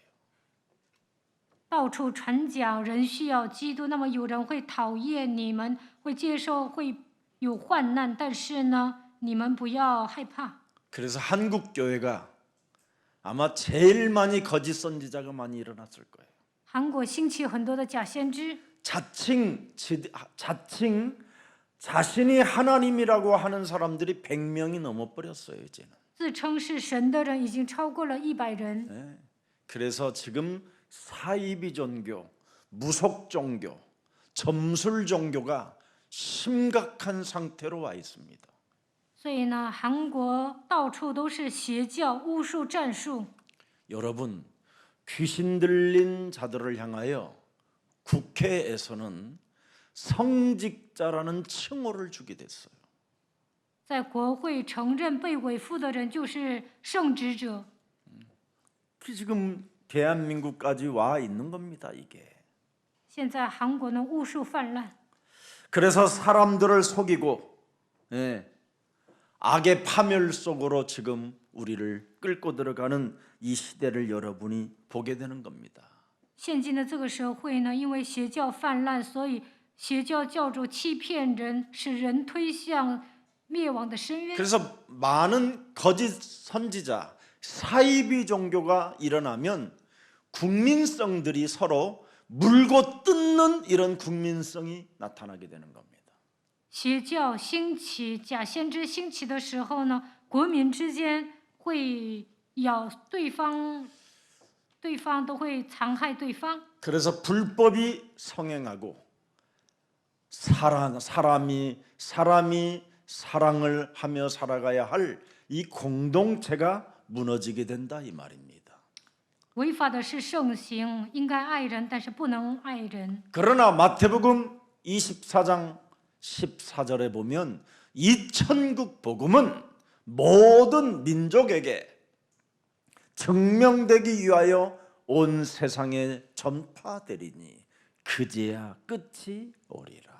到处传讲人需要基督，那么有人会讨厌你们，会接受，会有患难，但是呢，你们不要害怕。
그래서 한국 교회가 아마 제일 많이 거짓 선지자가 많이 일어났을 거예요.
韩国兴起很多的假先知，
자칭 자신이 하나님이라고 하는 사람들이 100명이 넘어버렸어요 이제는.
自称是神的人已经超过了100人。
네. 그래서 지금 사이비 종교, 무속 종교, 점술 종교가 심각한 상태로 와 있습니다.
所以呢，韩国到处都是邪教、巫术、战术。
여러분, 귀신 들린 자들을 향하여 국회에서는 성직자라는 칭호를 주게 됐어요.
在国会承认被伪附的人就是圣职者。
지금 대한민국까지 와 있는 겁니다, 이게.
现在韩国呢巫术泛滥，
그래서 사람들을 속이고 악의 파멸 속으로 지금 우리를 끌고 들어가는 이 시대를 여러분이 보게 되는 겁니다.
现今的这个社会呢，因为邪教泛滥，所以邪教教主欺骗人，使人推向灭亡的深渊。
그래서 많은 거짓 선지자, 사이비 종교가 일어나면 국민성들이 서로 물고 뜯는 이런 국민성이 나타나게 되는 겁니다.
邪教兴起，假先知兴起的时候呢，国民之间会咬对方，对方都会残害对方。
그래서 불법이 성행하고 사람이 사랑을 하며 살아가야 할 이 공동체가 무너지게 된다 이 말입니다.
违法的是盛行，应该爱人，但是不能爱人。
그러나 마태복음 24장 14절에 보면 이 천국 복음은 모든 민족에게 증명되기 위하여 온 세상에 전파되리니 그제야 끝이 오리라.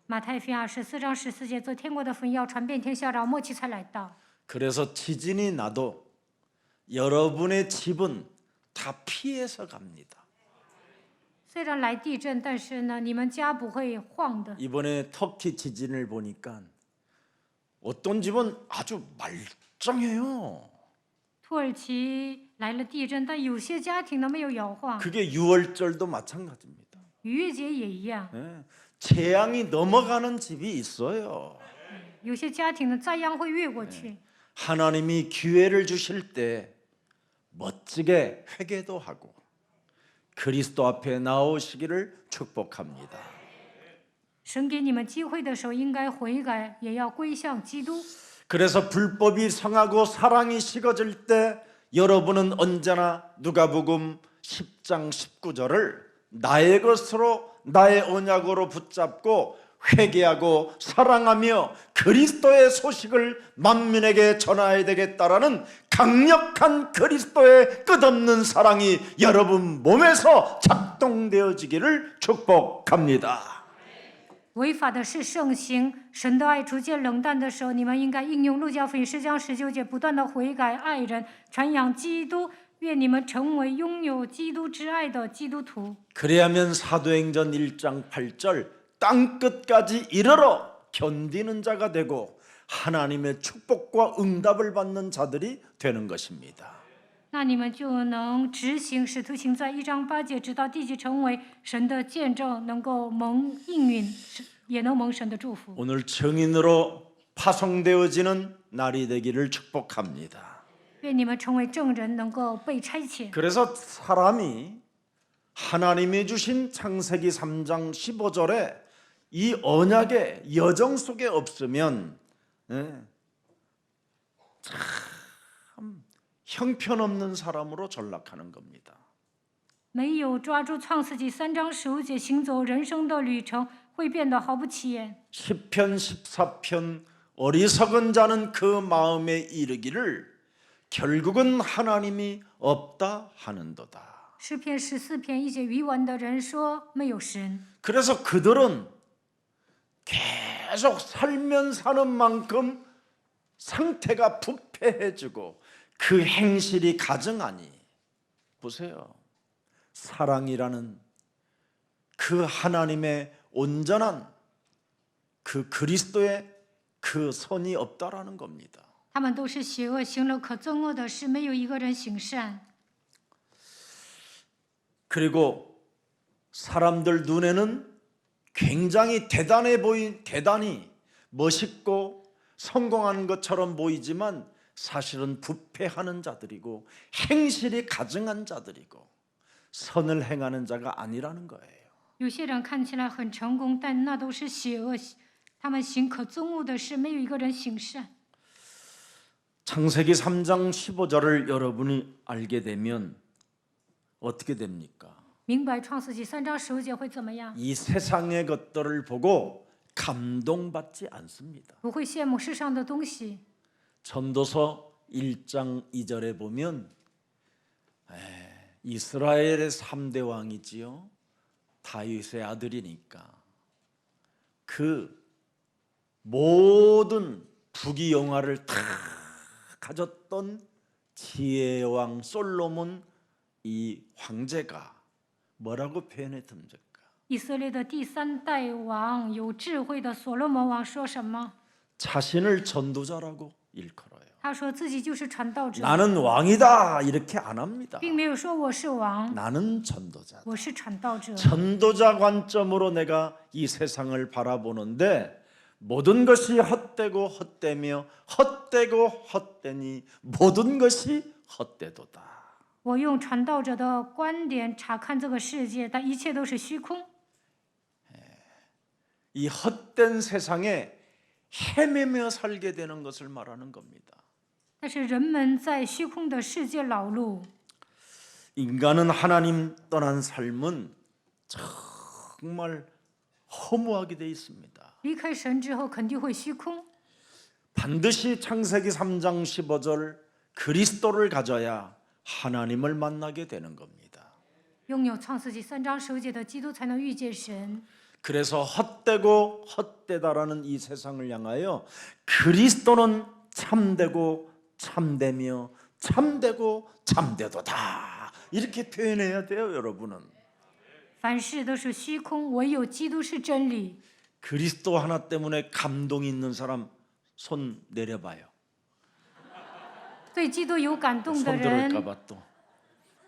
马太福音24章14节，做天国的福音要传遍天下，然后末期才来到。
그래서 지진이 나도 여러분의 집은 다 피해서 갑니다.
虽然来地震，但是呢，你们家不会晃的。
이번에 터키 지진을 보니까 어떤 집은 아주 말짱해요.
土耳其来了地震，但有些家庭呢没有摇晃。
그게 6월절도 마찬가지입니다.
逾越节也一样，
예, 재앙이 넘어가는 집이 있어요.
有些家庭的灾殃会越过去，
하나님이 기회를 주실 때 멋지게 회개도 하고 그리스도 앞에 나오시기를 축복합니다.
神给你们机会的时候，应该悔改，也要归向基督。
그래서 불법이 성하고 사랑이 식어질 때 여러분은 언제나 누가복음 10장 19절을 나의 것으로 나의 언약으로 붙잡고 회개하고 사랑하며 그리스도의 소식을 만민에게 전해야 되겠다라는 강력한 그리스도의 끝없는 사랑이 여러분 몸에서 작동되어지기를 축복합니다.
违法的是盛行，神的爱逐渐冷淡的时候，你们应该应用路加福音10章19节，不断的悔改、爱人、传扬基督。愿你们成为拥有基督之爱的基督徒。
그래야면 사도행전 1장 8절 땅끝까지 이르러 견디는 자가 되고 하나님의 축복과 응답을 받는 자들이 되는 것입니다.
那你们就能执行使徒行在1章8节，直到地极，成为神的见证，能够蒙应允，也能蒙神的祝福。
오늘 증인으로 파송되어지는 날이 되기를 축복합니다.
愿你们成为证人，能够被差遣。
그래서 사람이 하나님이 주신 창세기 3장 15절에 이 언약의 여정 속에 없으면 참 형편없는 사람으로 전락하는 겁니다.
没有抓住创世纪3章15节，行走人生的旅程，会变得毫不起眼。
10편 14편 어리석은 자는 그 마음에 이르기를 결국은 하나님이 없다 하는도다.
诗篇14篇1节，愚顽的人说没有神。
그래서 그들은 계속 살면 사는 만큼 상태가 부패해지고 그 행실이 가증하니 보세요. 사랑이라는 그 하나님의 온전한 그 그리스도의 그 선이 없다라는 겁니다.
他们都是邪恶，行了可憎恶的事，没有一个人行善。
그리고 사람들 눈에는 굉장히 대단히 멋있고 성공하는 것처럼 보이지만 사실은 부패하는 자들이고 행실이 가증한 자들이고 선을 행하는 자가 아니라는 거예요.
有些人看起来很成功，但那都是邪恶，他们行可憎恶的事，没有一个人行善。
창세기 3장 15절을 여러분이 알게 되면 어떻게 됩니까?
明白创世纪3章15节会怎么样？
이 세상의 것들을 보고 감동받지 않습니다.
不会羡慕世上的东西。
전도서 1장 2절에 보면 이스라엘의 3대 왕이지요. 다윗의 아들이니까 그 모든 부귀영화를 다 가졌던 지혜의 왕 솔로몬 이 황제가 뭐라고 표현했습니까?
以色列的第3代王，有智慧的所罗门王说什么？
자신을 전도자라고 일컬어요.
他说自己就是传道者，
나는 왕이다 이렇게 안 합니다.
并没有说我是王，
나는 전도자.
我是传道者。
전도자 관점으로 내가 이 세상을 바라보는데 모든 것이 헛되고 헛되며 헛되고 헛되니 모든 것이 헛되도다.
我用传道者的观点查看这个世界，但一切都是虚空。
이 헛된 세상에 헤매며 살게 되는 것을 말하는 겁니다.
但是人们在虚空的世界劳碌，
인간은 하나님 떠난 삶은 정말 허무하게 돼 있습니다.
离开神之后肯定会虚空。
반드시 창세기 3장 15절 그리스도를 가져야 하나님을 만나게 되는 겁니다.
拥有创世纪3章15节的基督，才能遇见神。
그래서 헛되고 헛되다라는 이 세상을 향하여 그리스도는 참되고 참되며 참되고 참되도다 이렇게 표현해야 돼요. 여러분은
凡事都是虚空，唯有基督是真理。
그리스도 하나 때문에 감동이 있는 사람 손 내려봐요.
对基督有感动的
손
人，
들을까봐 또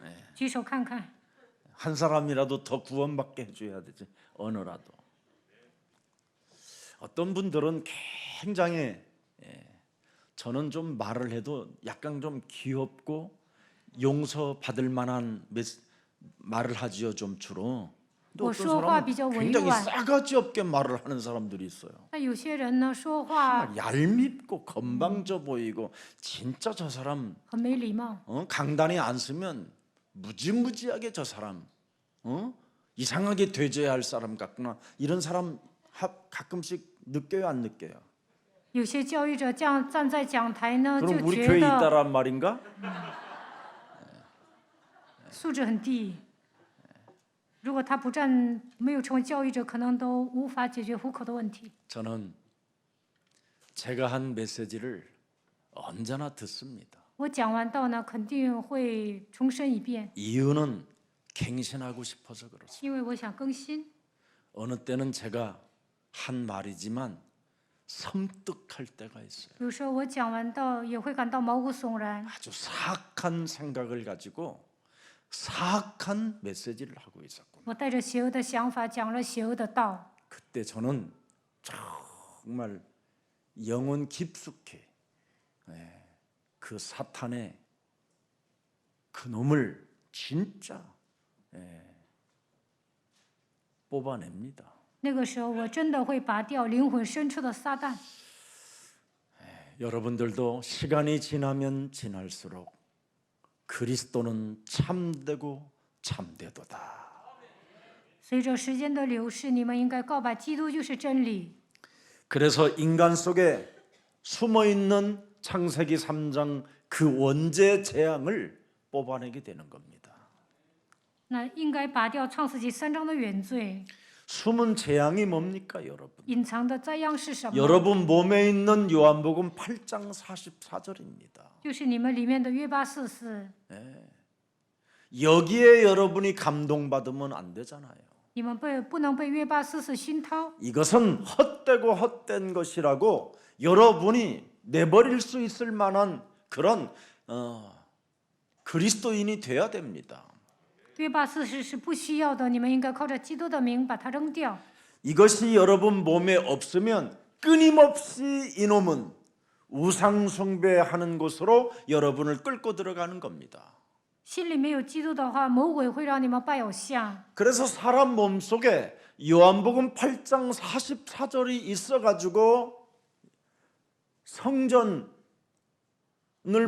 한
举手看看。
사람이라도 더 구원받게 해줘야 되지. 어느라도 어떤 분들은 굉장히 저는 좀 말을 해도 약간 좀 귀엽고 용서받을 만한 말을 하지요, 좀 주로. 근데 어떤
我说话比
사람은
较委
굉장히
婉，
싸가지 없게 말을 하는 사람들이 있어요.
但有些人呢说话
얄밉고 건방져 보이고 진짜 저 사람
很没礼貌。
강단에 안 서면 무지무지하게 저 사람 이상하게 되져야 할 사람 같구나. 이런 사람 가끔씩 느껴요, 안 느껴요?
有些教育者这样站在讲台呢，就
그럼 우리
觉
교회에
得
있다란 말인가?
素质很低。如果他不站，没有成为教育者，可能都无法解决户口的问题。
저는 제가 한 메시지를 언제나 듣습니다.
我讲完道呢，肯定会重申一遍，
이유는 갱신하고 싶어서 그렇습니다.
因为我想更新。
어느 때는 제가 한 말이지만 섬뜩할 때가 있어요.
有时候我讲完道也会感到毛骨悚然，
아주 사악한 생각을 가지고 사악한 메시지를 하고 있었고
我带着邪恶的想法讲了邪恶的道。
그때 저는 정말 영혼 깊숙이 그 사탄의 그 놈을 진짜 뽑아냅니다.
那个时候，我真的会拔掉灵魂深处的撒旦。
여러분들도 시간이 지나면 지날수록 그리스도는 참되고 참되도다.
随着时间的流逝，你们应该告白基督就是真理。
그래서 인간 속에 숨어 있는 창세기 3장 그 원죄 재앙을 뽑아내게 되는 겁니다.
那应该拔掉创世纪3章的原罪，
숨은 재앙이 뭡니까, 여러분?
隐藏的灾殃是什么？
여러분 몸에 있는 요한복음 8장 44절입니다.
就是你们里面的约巴四世，
여기에 여러분이 감동받으면 안 되잖아요.
你们不能被约巴四世熏陶。
이것은 헛되고 헛된 것이라고 여러분이 내버릴 수 있을 만한 그런 그리스도인이 돼야 됩니다.
约巴四世是不需要的，你们应该靠着基督的名把它扔掉。
이것이 여러분 몸에 없으면 끊임없이 이놈은 우상 숭배하는 곳으로 여러분을 끌고 들어가는 겁니다.
心里没有基督的话，魔鬼会让你们拜偶像。
그래서 사람 몸속에 요한복음 8장 44절이 있어가지고 성전을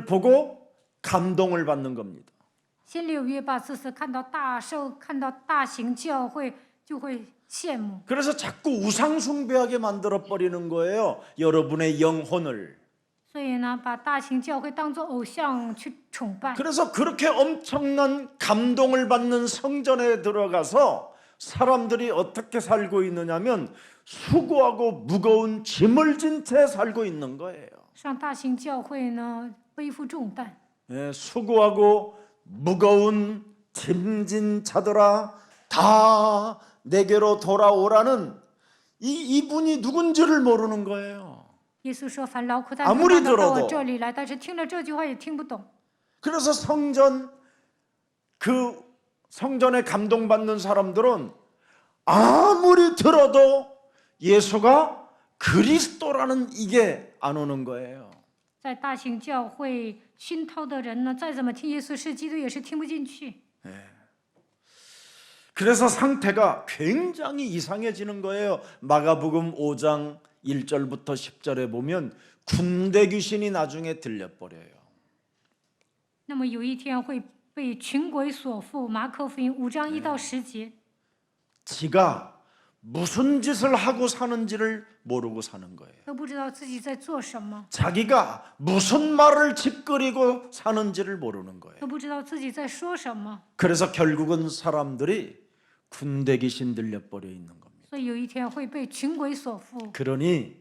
보고 감동을 받는 겁니다.
心里有约巴四世，看到大型教会就会羡慕，
그래서 자꾸 우상 숭배하게 만들어 버리는 거예요. 여러분의 영혼을.
所以呢，把大型教会当作偶像去崇拜。
그래서 그렇게 엄청난 감동을 받는 성전에 들어가서 사람들이 어떻게 살고 있느냐면 수고하고 무거운 짐을 진 채 살고 있는 거예요.
上大型教会呢，背负重担，
수고하고 무거운 짐진 자들아 다 내게로 돌아오라는 이분이 누군지를 모르는 거예요.
耶稣说：“凡劳苦担
아무리
重担的到我
들어도
这里来。”但是听了这句话也听不懂。
그래서 성전에 감동받는 사람들은 아무리 들어도 예수가 그리스도라는 이게 안 오는 거예요.
在大型教会熏陶的人呢，再怎么听耶稣是基督，也是听不进去。
그래서 상태가 굉장히 이상해지는 거예요. 마가복음 5장 1절부터 10절에 보면 군대 귀신이 나중에 들려버려요.
那么有一天会被群鬼所附。马可福音5章1到10节，
지가 무슨 짓을 하고 사는지를 모르고 사는 거예요.
都不知道自己在做什么，
자기가 무슨 말을 짓거리고 사는지를 모르는 거예요.
都不知道自己在说什么。
그래서 결국은 사람들이 군대 귀신 들려버려 있는 겁니다.
所以有一天会被群鬼所附。
그러니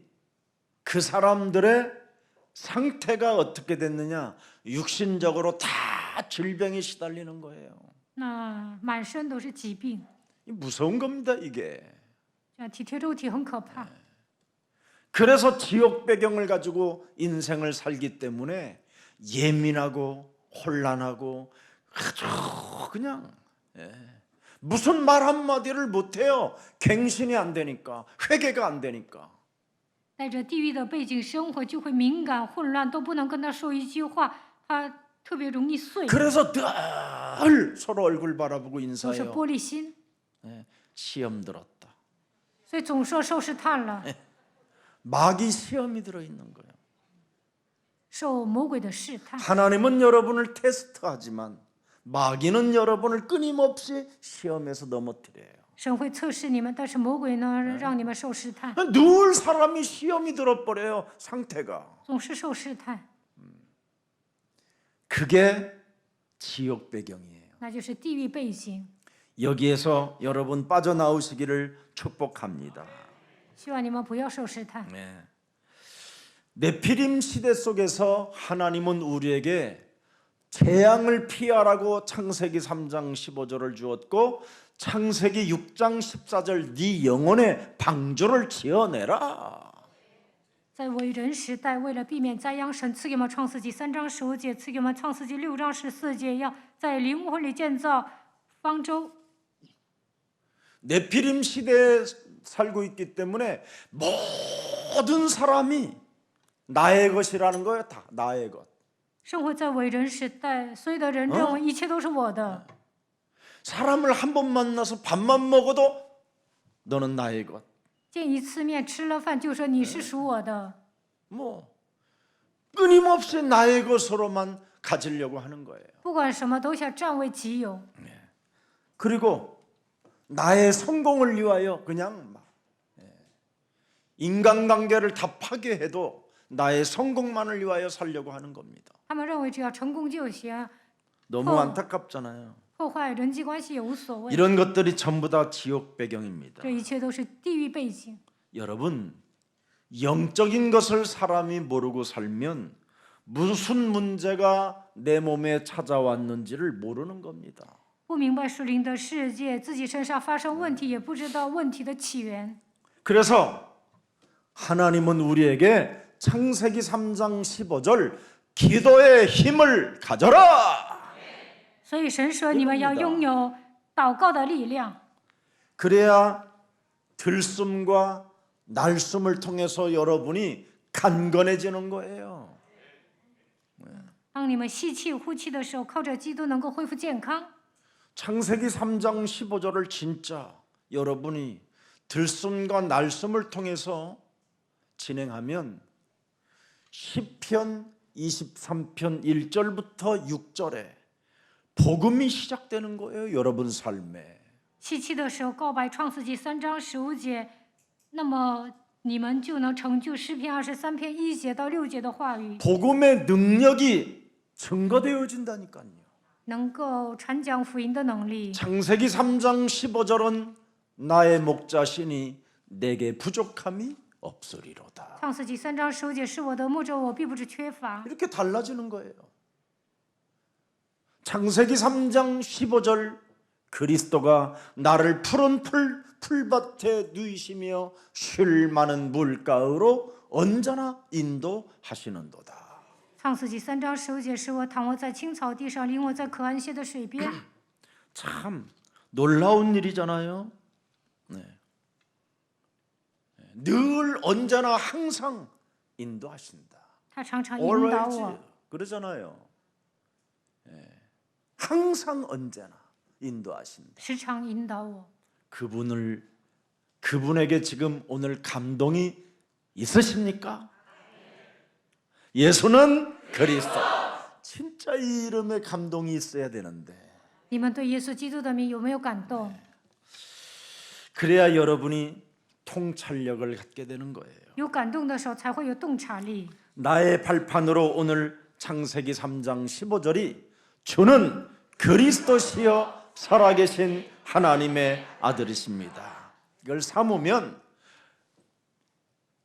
그 사람들의 상태가 어떻게 됐느냐? 육신적으로 다 질병에 시달리는 거예요.
那满身都是疾病，
무서운 겁니다, 이게.
这样体贴肉体很可怕。
그래서 지옥 배경을 가지고 인생을 살기 때문에 예민하고 혼란하고 아주 그냥 무슨 말 한마디를 못해요. 갱신이 안 되니까, 회개가 안 되니까.
带着地狱的背景生活，就会敏感、混乱，都不能跟他说一句话，他特别容易碎，
그래서 늘 서로 얼굴 바라보고
都是
인사해요.
玻璃心，
시험 들었다.
所以总说受试探了，
마귀 시험이 들어있는 거예요.
受魔鬼的试探。
하나님은 여러분을 테스트하지만 마귀는 여러분을 끊임없이 시험에서 넘어뜨려요.
神会测试你们，但是魔鬼呢，让你们受试探，
늘 사람이 시험이 들어버려요. 상태가.
总是受试探，
그게 지옥 배경이에요.
那就是地狱背景。
여기에서 여러분 빠져나오시기를 축복합니다.
希望你们不要受试探。
네. 네피림 시대 속에서 하나님은 우리에게 재앙을 피하라고 창세기 3장 15절을 주었고 창세기 6장 14절 네 영혼의 방주를 지어내라.
在伟人时代，为了避免灾殃，神赐给我们创世纪3章15节，赐给我们创世纪6章14节，要在灵魂里建造方舟。
네피림 시대에 살고 있기 때문에 모든 사람이 나의 것이라는 거예요. 다 나의 것.
生活在伟人时代，所有的人认为一切都是我的。
사람을 한 번 만나서 밥만 먹어도 너는 나의 것.
见一次面，吃了饭就说你是属我的，
뭐 끊임없이 나의 것으로만 가지려고 하는 거예요.
不管什么都想占为己有。
그리고 나의 성공을 위하여 그냥 막 인간관계를 다 파괴해도 나의 성공만을 위하여 살려고 하는 겁니다.
他们认为只要成功就行，
너무 안타깝잖아요.
破坏人际关系也无所谓。
이런 것들이 전부 다 지옥 배경입니다.
这一切都是地狱背景。
여러분, 영적인 것을 사람이 모르고 살면 무슨 문제가 내 몸에 찾아왔는지를 모르는 겁니다.
不明白属灵的世界，自己身上发生问题，也不知道问题的起源。
그래서 하나님은 우리에게 창세기 3장 15절 기도의 힘을 가져라.
所以神说，你们要拥有祷告的力量，
그래야 들숨과 날숨을 통해서 여러분이 강건해지는 거예요.
当你们吸气、呼气的时候，靠着基督能够恢复健康。
창세기 3장 15절을 진짜 여러분이 들숨과 날숨을 통해서 진행하면 시편 23편 1절부터 6절에 복음이 시작되는 거예요. 여러분 삶에.
吸气的时候告白创世纪3章15节，那么你们就能成就诗篇23篇1节到6节的话语，
복음의 능력이 증거되어진다니까요.
能够传讲福音的能力。
창세기 3장 15절은 나의 목자시니 내게 부족함이 없으리로다.
创世纪3章15节是我的牧者，我必不致缺乏。
이렇게 달라지는 거예요. 창세기 3장 15절 그리스도가 나를 푸른 풀밭에 누이시며 쉴 많은 물가으로 언제나 인도하시는도다.
创世纪3章15节是我躺卧在青草地上，领我在可安歇的水边。
참 놀라운 일이잖아요. 네. 늘 언제나 항상 인도하신다.
他常常引导
Always
我，
그러잖아요. 항상 언제나 인도하신다.
时常引导我。
그분에게 지금 오늘 감동이 있으십니까? 예수는 그리스도. 진짜 이 이름에 감동이 있어야 되는데.
你们对耶稣基督的名有没有感动？
그래야 여러분이 통찰력을 갖게 되는 거예요.
有感动的时候才会有洞察力。
나의 발판으로 오늘 창세기 3장 15절이 주는 그리스도시여 살아계신 하나님의 아들이십니다. 이걸 삼으면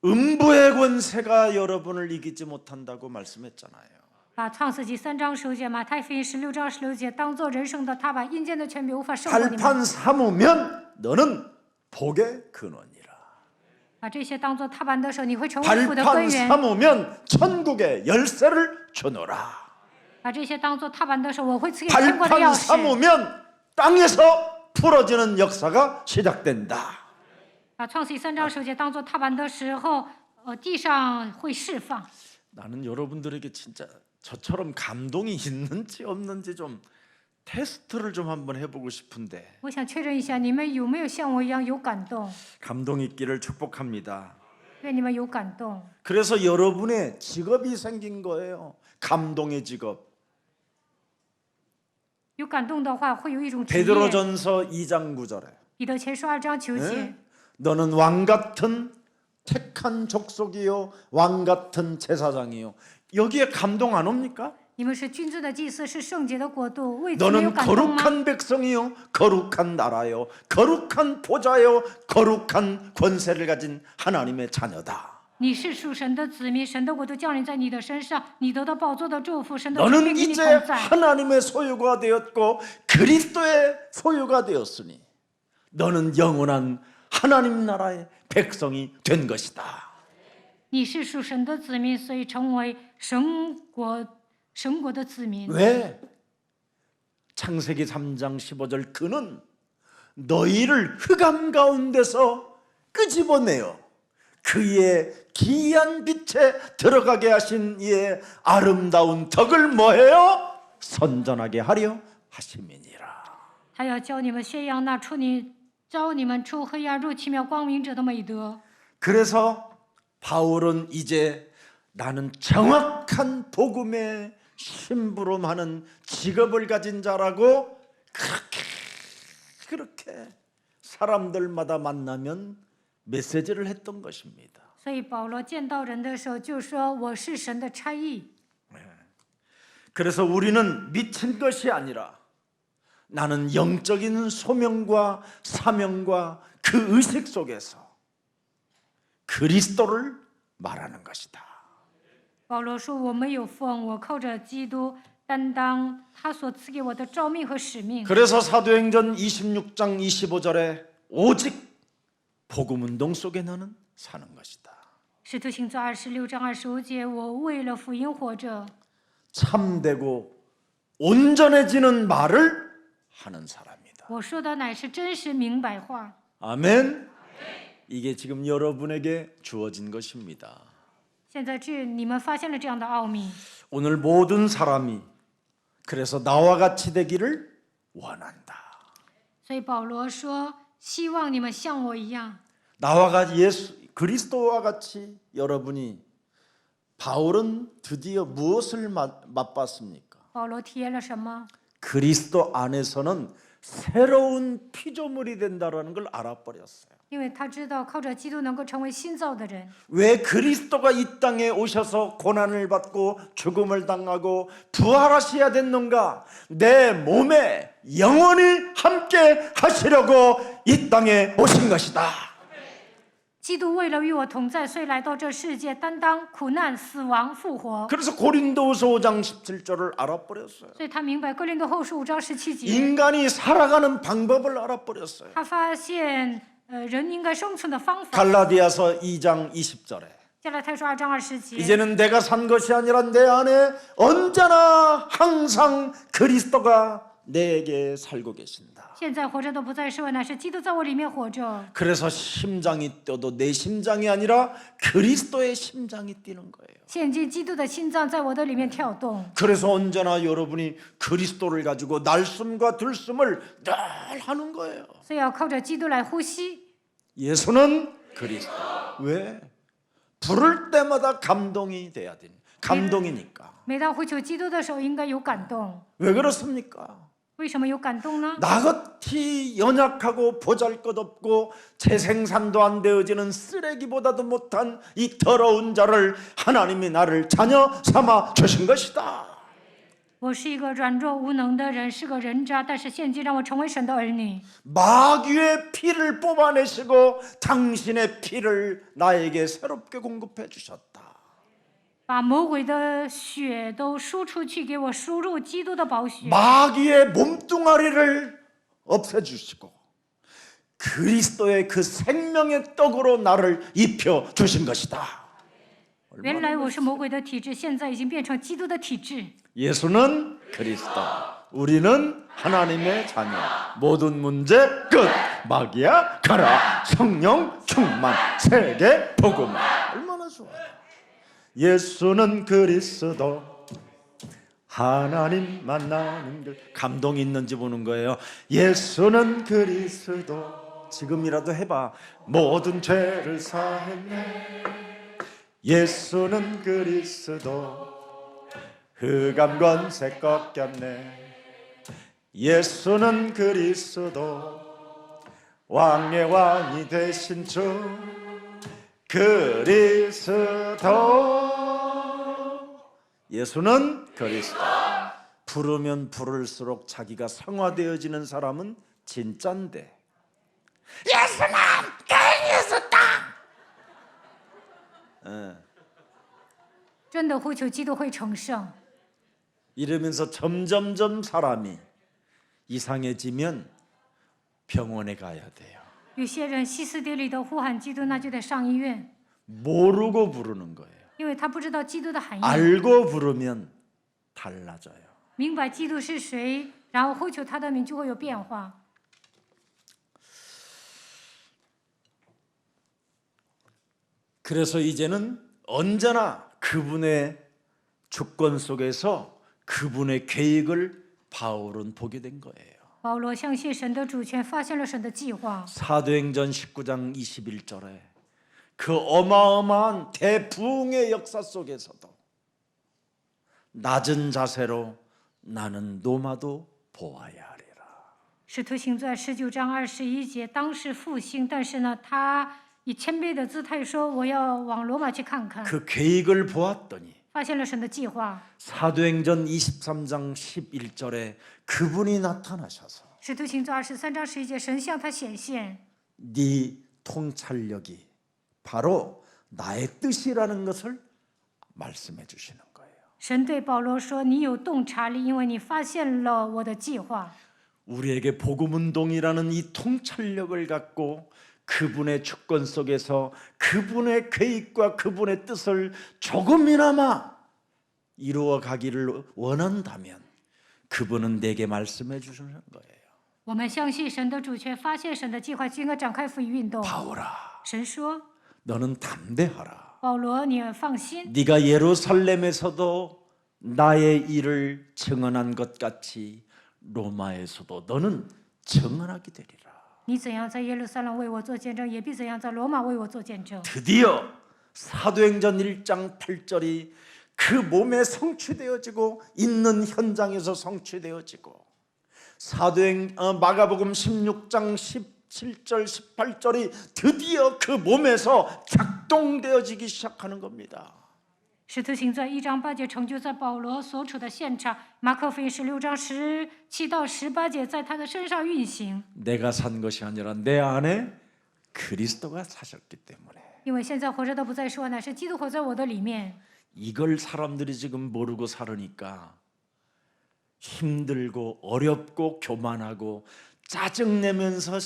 음부의 권세가 여러분을 이기지 못한다고 말씀했잖아요.
把创世纪3章15节、马太福音16章16节当做人生的踏板，阴间的权柄无法胜过你们。
발판 삼으면 너는 복의 근원이라.
把这些当做踏板的时候，你会成为福的根
발판
源。
삼으면 천국의 열쇠를 주노라.
把这些当做踏板的时候，我会赐给天国的
발판
钥匙。
삼으면 땅에서 풀어지는 역사가 시작된다.
把创世纪3章15节当做踏板的时候，地上会释放。
나는 여러분들에게 진짜 저처럼 감동이 있는지 없는지 좀 테스트를 좀 한번 해보고 싶은데
我想确认一下，你们有没有像我一样有感动？
감동 있기를 축복합니다.
愿你们有感动。
그래서 여러분의 직업이 생긴 거예요. 감동의 직업.
有感动的话，会有一种职业。
베드로전서 2장 9절에
彼得前书2章9节，
너는 왕 같은 택한 족속이요 왕 같은 제사장이요. 여기에 감동 안 옵니까?
你们是君尊的祭司，是圣洁的国度，为此没有
너는
感动吗？
거룩한 백성이요 거룩한 나라요 거룩한 보좌요 거룩한 권세를 가진 하나님의 자녀다.
你是属神的子民，神的国度降临在你的身上，你得到宝座的祝福，神的权柄
너는
与你
이제
同在。
하나님의 소유가 되었고 그리스도의 소유가 되었으니 너는 영원한 하나님 나라의 백성이 된 것이다.
你是属神的子民，所以成为神国的子民。
왜? 창세기 3장 15절 그는 너희를 흑암 가운데서 끄집어내어 그의 기이한 빛에 들어가게 하신 이의 아름다운 덕을 뭐해요? 선전하게 하려 하심이니라.
他要教你们宣扬那招你们出黑暗入奇妙光明者的美德。
그래서 바울은 이제 나는 정확한 복음의 심부름하는 직업을 가진 자라고 그렇게 사람들마다 만나면 메시지를 했던 것입니다.
所以保罗见到人的时候就说：“我是神的差役。”
그래서 우리는 미친 것이 아니라 나는 영적인 소명과 사명과 그 의식 속에서 그리스도를 말하는 것이다.
保罗说：“我没有疯，我靠着基督担当他所赐给我的召命和使命。”
그래서 사도행전 26장 25절에 오직 복음운동 속에 나는 사는 것이다.
使徒行传26章25节，我为了福音活着。
참되고 온전해지는 말을 하는 사람이다.
我说的乃是真实明白话。
아멘. 이게 지금 여러분에게 주어진 것입니다.
现在你们发现了这样的奥秘，
오늘 모든 사람이 그래서 나와 같이 되기를 원한다.
所以保罗说：“希望你们像我一样。”
나와 같이 예수 그리스도와 같이 여러분이 바울은 드디어 무엇을 맛봤습니까?
保罗体验了什么？
그리스도 안에서는 새로운 피조물이 된다라는 걸 알아버렸어요.
因为他知道靠着基督能够成为新造的人。
왜 그리스도가 이 땅에 오셔서 고난을 받고 죽음을 당하고 부활하셔야 됐는가? 내 몸에 영원히 함께 하시려고 이 땅에 오신 것이다.
基督为了与我同在，所以来到这世界，担当苦难、死亡、复活。
그래서 고린도후서 5장 17절을 알아버렸어요.
所以他明白哥林多后书5章17节，
인간이 살아가는 방법을 알아버렸어요.
他发现人应该生存的方法。
갈라디아서 2장 20절에
加拉太书2章20节，
이제는 내가 산 것이 아니라 내 안에 언제나 항상 그리스도가 내게 살고 계신다.
现在活着的不再是我，乃是基督在我里面活着。
그래서 심장이 뛰어도 내 심장이 아니라 그리스도의 심장이 뛰는 거예요.
现今基督的心脏在我的里面跳动，
그래서 언제나 여러분이 그리스도를 가지고 날숨과 들숨을 늘 하는 거예요.
所以要靠着基督来呼吸。
예수는 그리스도. 왜? 부를 때마다 감동이 돼야 되는 감동이니까.
每当呼求基督的时候，应该有感动。
왜 그렇습니까?
为什么有感动呢？
나같이 연약하고 보잘것없고 재생산도 안 되어지는 쓰레기보다도 못한 이 더러운 자를 하나님이 나를 자녀 삼아 주신 것이다.
我是一个软弱无能的人，是个人渣，但是现今让我成为神的儿女。
마귀의 피를 뽑아내시고 당신의 피를 나에게 새롭게 공급해 주셨다.
把魔鬼的血都输出去，给我输入基督的宝血。
마귀의 몸뚱아리를 없애주시고 그리스도의 그 생명의 떡으로 나를 입혀 주신 것이다.
原来我是魔鬼的体质，现在已经变成基督的体质。
예수는 그리스도, 우리는 하나님의 자녀. 모든 문제 끝. 마귀야 가라. 성령 충만. 세계 복음. 얼마나 얼마나 좋아요. 예수는 그리스도 하나님 만나는 길. 감동이 있는지 보는 거예요. 예수는 그리스도. 지금이라도 해봐. 모든 죄를 사했네. 예수는 그리스도 흑암 권세 꺾였네. 예수는 그리스도 왕의 왕이 되신 주 그리스도. 예수는 그리스도. 부르면 부를수록 자기가 성화되어지는 사람은 진짠데, 예수는 그리스도.
真的呼求基督会成圣。
이러면서 점점점 사람이 이상해지면 병원에 가야 돼요.
有些人歇斯底里的呼喊基督，那就得上医院，
모르고 부르는 거예요.
因为他不知道基督的含义。
알고 부르면 달라져요.
明白基督是谁，然后呼求他的名，就会有变化。
그래서 이제는 언제나 그분의 주권 속에서 그분의 계획을 바울은 보게 된 거예요.
保罗相信神的主权，发现了神的计划。
사도행전 19장 21절에 그 어마어마한 대부흥의 역사 속에서도 낮은 자세로 나는 노마도 보아야 하리라.
使徒行传19章21节，当时复兴，但是呢，他以谦卑的姿态说：“我要往罗马去看看。”
그 계획을 보았더니
发现了神的计划。
사도행전 23장 11절에 그분이 나타나셔서
使徒行传23章11节，神向他显现，
네 통찰력이 바로 나의 뜻이라는 것을 말씀해 주시는 거예요.
神对保罗说：“你有洞察力，因为你发现了我的计划。”
우리에게 복음운동이라는 이 통찰력을 갖고 그분의 주권 속에서 그분의 계획과 그분의 뜻을 조금이나마 이루어 가기를 원한다면 그분은 내게 말씀해 주시는 거예요.
我们相信神的主权，发现神的计划，就应该展开赋予运动。
바울아,
神说
너는 담대하라. ：“
保罗，你放心，
네가 예루살렘에서도 나의 일을 증언한 것 같이 로마에서도 너는 증언하게 되리라.
你怎样在耶路撒冷为我做见证，也必怎样在罗马为我做见证。”
드디어 사도행전 1장 8절이 그 몸에 성취되어지고 있는 현장에서 성취되어지고 마가복음 16장 17절 18절이 드디어 그 몸에서 작동되어지기 시작하는 겁니다.
使徒行传1章8节成就在保罗所处的现场，马可福音16章17到18节在他的身上运行。
내가 산 것이 아니라 내 안에 그리스도가 사셨기 때문에
因为现在活着的不再是我，乃是基督活在我的里面。
이걸 사람들이 지금 모르고 살으니까 힘들고 어렵고 교만하고 짜증내면서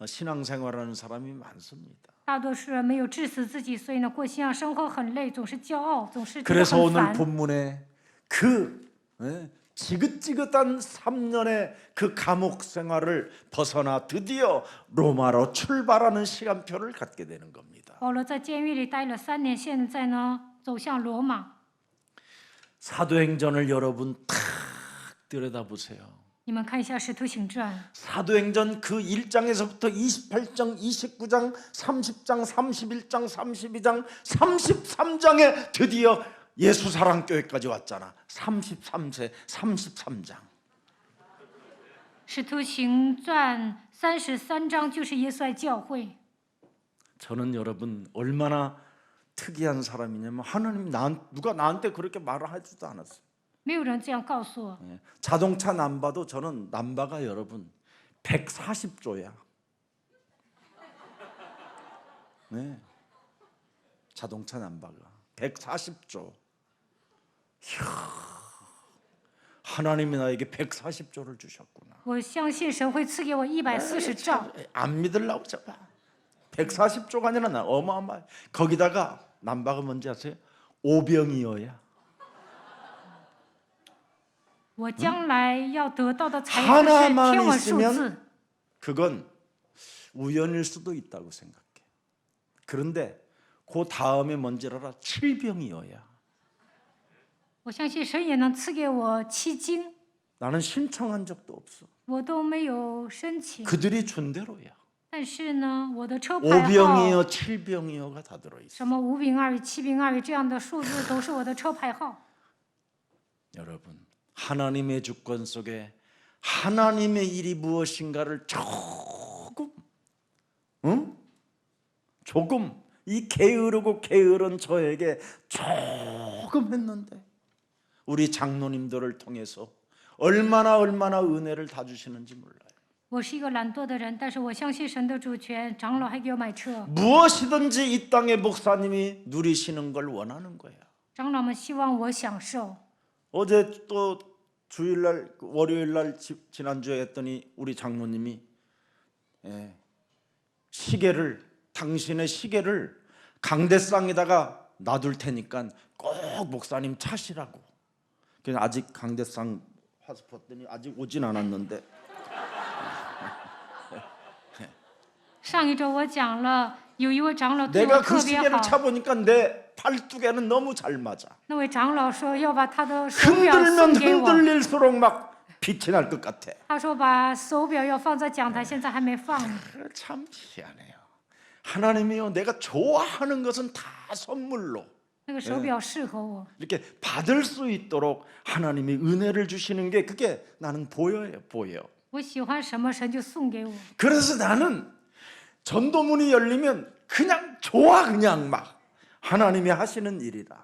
신앙생활하는 사람이 많습니다.
大多数人没有治死自己，所以呢，过信仰生活很累，总是骄傲，总是觉得
그래서
很
오늘
烦。
본문에 그 지긋지긋한 3년의 그 감옥 생활을 벗어나 드디어 로마로 출발하는 시간표를 갖게 되는 겁니다.
保罗在监狱里待了3年，现在呢，走向罗马。
사도행전을 여러분 탁 들여다보세요.
你们看一下《使徒行传》，
사도행전 그 1장에서부터 28장, 29장, 30장, 31장, 32장, 33장에 드디어 예수 사랑교회까지 왔잖아. 33세, 33장.
使徒行传33章就是耶稣爱教会。
저는 여러분 얼마나 특이한 사람이냐면 하나님 누가 나한테 그렇게 말을 하지도 않았어요.
没有人这样告诉我。
자동차 남바도 저는 남바가 여러분 140조야. 네. 자동차 남바가 140조. 이야, 하나님이 나에게 140조를 주셨구나.
我相信神会赐给我140兆。
안 믿으려고 잡아. 140조가 아니라 나 어마어마해. 거기다가 남바가 뭔지 아세요? 오병이어야.
我将来要得到的财富是
하나만
天文数字。
있으면 그건 우연일 수도 있다고 생각해. 그런데 그 다음에 뭔지 알아? 칠병이어야.
我相信神也能赐给我7经，
나는 신청한 적도 없어.
我都没有申请。
그들이 준 대로야.
但是呢，我的车牌号
5병이요, 7병이요가 다 들어있어.
什么5丙2乙、7丙2乙这样的数字都是我的车牌号。
여러분, 하나님의 주권 속에 하나님의 일이 무엇인가를 조금 이 게으르고 게으른 저에게 조금 했는데 우리 장로님들을 통해서 얼마나 은혜를 다 주시는지 몰라요.
我是一个懒惰的人，但是我相信神的主权。长老还给我买车，
무엇이든지 이 땅의 목사님이 누리시는 걸 원하는 거야.
长老们希望我享受。
어제 또 주일날 월요일날 지난주에 했더니 우리 장로님이 당신의 시계를 강대상에다가 놔둘 테니까 꼭 목사님 차시라고. 그래서 아직 강대상 화수포더니 아직 오진 않았는데
上一周我讲了，有一位长老对我
내가 그
特别
시계를
好，
차보니까 내 팔뚝에는 너무 잘 맞아.
那位长老说要把他的手表送
흔들면
给我，
흔들릴수록 막 빛이 날 것 같아.
他说把手表要放在讲台，现在还没放呢。
참 희한해요. 하나님이요, 내가 좋아하는 것은 다 선물로
那个手表适合我，
이렇게 받을 수 있도록 하나님이 은혜를 주시는 게 그게 나는 보여.
我喜欢什么神就送给我。
그래서 나는 전도문이 열리면 그냥 좋아. 그냥 막 하나님이 하시는 일이다.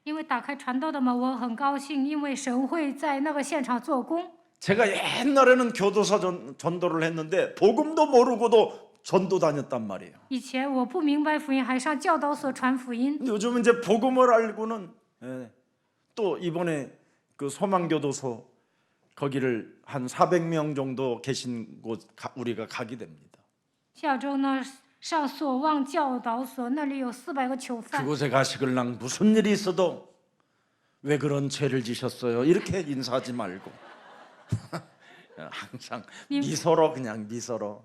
因为打开传道的门，我很高兴，因为神会在那个现场做工。
제가 옛날에는 교도소 전도를 했는데 복음도 모르고도 전도 다녔단 말이에요.
以前我不明白福音，还上教导所传福音。
요즘은 이제 복음을 알고는 또 이번에 그 소망교도소 거기를 한 400명 정도 계신 곳 우리가 가게 됩니다.
下周呢，上所望教导所那里有400个囚犯。
그곳에 가시길랑 무슨 일이 있어도 왜 그런 죄를 지셨어요? 이렇게 인사하지 말고 항상 미소로 그냥 미소로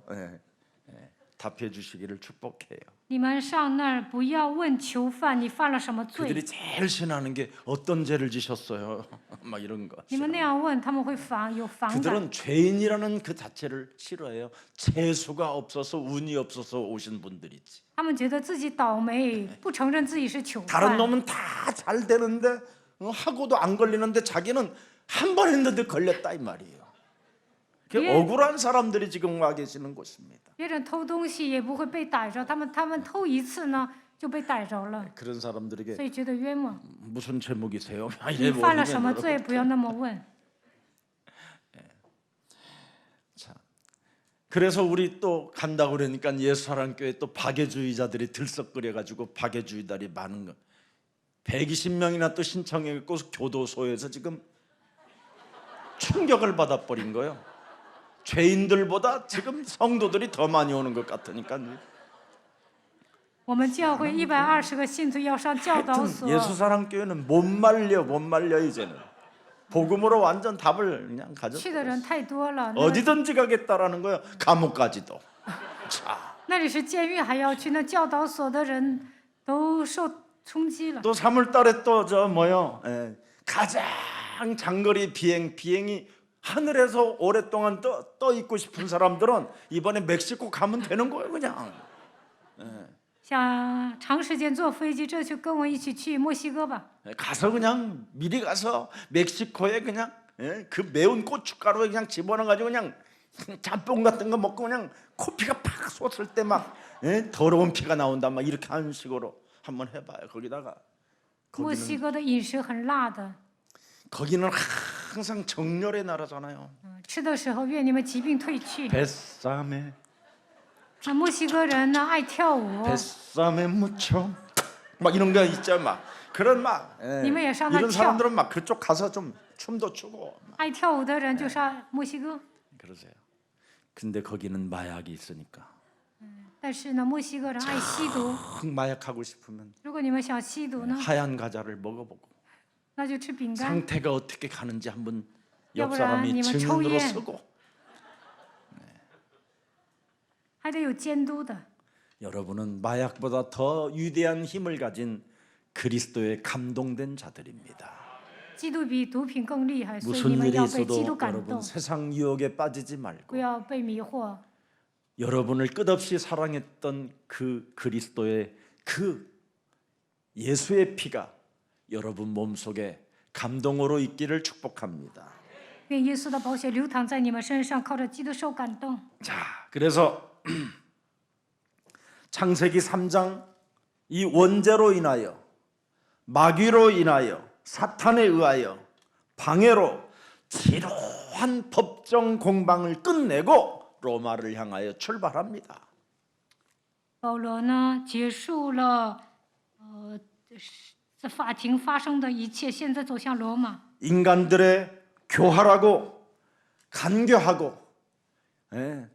답해 주시기를 축복해요.
你们上那儿不要问囚犯你犯了什么罪，
그들이 제일 신하는 게 어떤 죄를 지셨어요? 막 이런 거.
你们那样问他们会有反感。
그들은 죄인이라는 그 자체를 싫어해요. 재수가 없어서 운이 없어서 오신 분들이지.
他们觉得自己倒霉，不承认自己是囚
다른
犯。
놈은 다 잘 되는데 하고도 안 걸리는데 자기는 한 번 했는데 걸렸다 이 말이에요. 그
예.
억울한 사람들이 지금 와 계시는 곳입니다.
别人偷东西也不会被逮着，他们偷一次呢就被逮着了，
그런 사람들에게
所以觉得冤枉。
무슨 죄목이세요?
你犯了什么罪？不要那么问。
자, 그래서 우리 또 간다고 그러니까 예수사랑교회 또 박애주의자들이 들썩거려가지고 박애주의자들이 많은 거. 120명이나 또 신청해갖고 교도소에서 지금 충격을 받아버린 거예요. 죄인들보다 지금 성도들이 더 많이 오는 것 같으니까.
我们教会120个信徒要上教导所，
예수사랑교회는 못 말려 이제는. 복음으로 완전 답을 그냥
去的人
가졌어요.
太多了。那个
어디든지 가겠다라는 거예요. 감옥까지도. 자,
那里是监狱，还要去，那教导所的人都受冲击了。
또 3월달에 또 저 뭐요? 가장 장거리 비행이 하늘에서 오랫동안 떠 있고 싶은 사람들은 이번에 멕시코 가면 되는 거예요, 그냥.
想长时间坐飞机，这就跟我一起去墨西哥吧。
가서 그냥 미리 가서 멕시코에 그냥 그 매운 고춧가루에 그냥 집어넣어가지고 그냥 짬뽕 같은 거 먹고 그냥 코피가 팍 쏟을 때 막 더러운 피가 나온다 막 이렇게 하는 식으로 한번 해봐요. 거기다가
墨西哥的饮食很辣的，
거기는 항상 정열의 나라잖아요.
吃的时候愿你们疾病退去。
뱃삼에
那墨西哥人呢爱跳舞，
뱃삼에 묻혀 막 이런 거 있죠 막 그런 막
님의 예상을
이런
쳐.
사람들은 막 그쪽 가서 좀 춤도 추고
爱跳舞的人就上墨西哥。
그러세요. 근데 거기는 마약이 있으니까
但是呢，墨西哥人爱吸毒。
마약하고 싶으면
如果你们想吸毒呢，
하얀 과자를 먹어보고
那就吃饼干，
상태가 어떻게 가는지 한번 옆
여보라,
사람이
님은
증인으로
抽烟.
서고
还得有监督的。
여러분은 마약보다 더 위대한 힘을 가진 그리스도에 감동된 자들입니다.
基督比毒品更厉害，所以你
무슨
们
일이
要被基督
있어도
感
여러분
动，
세상 유혹에 빠지지
不
말고
要被迷惑。
여러분을 끝없이 사랑했던 그 그리스도의 그 예수의 피가 여러분 몸속에 감동으로 있기를 축복합니다.
愿耶稣的宝血流淌在你们身上，靠着基督受感动。
자, 그래서 창세기 3장 이 원죄로 인하여 마귀로 인하여 사탄에 의하여 방해로 지루한 법정 공방을 끝내고 로마를 향하여 출발합니다.
保罗呢，结束了在法庭发生的一切，现在走向罗马。
인간들의 교활하고 간교하고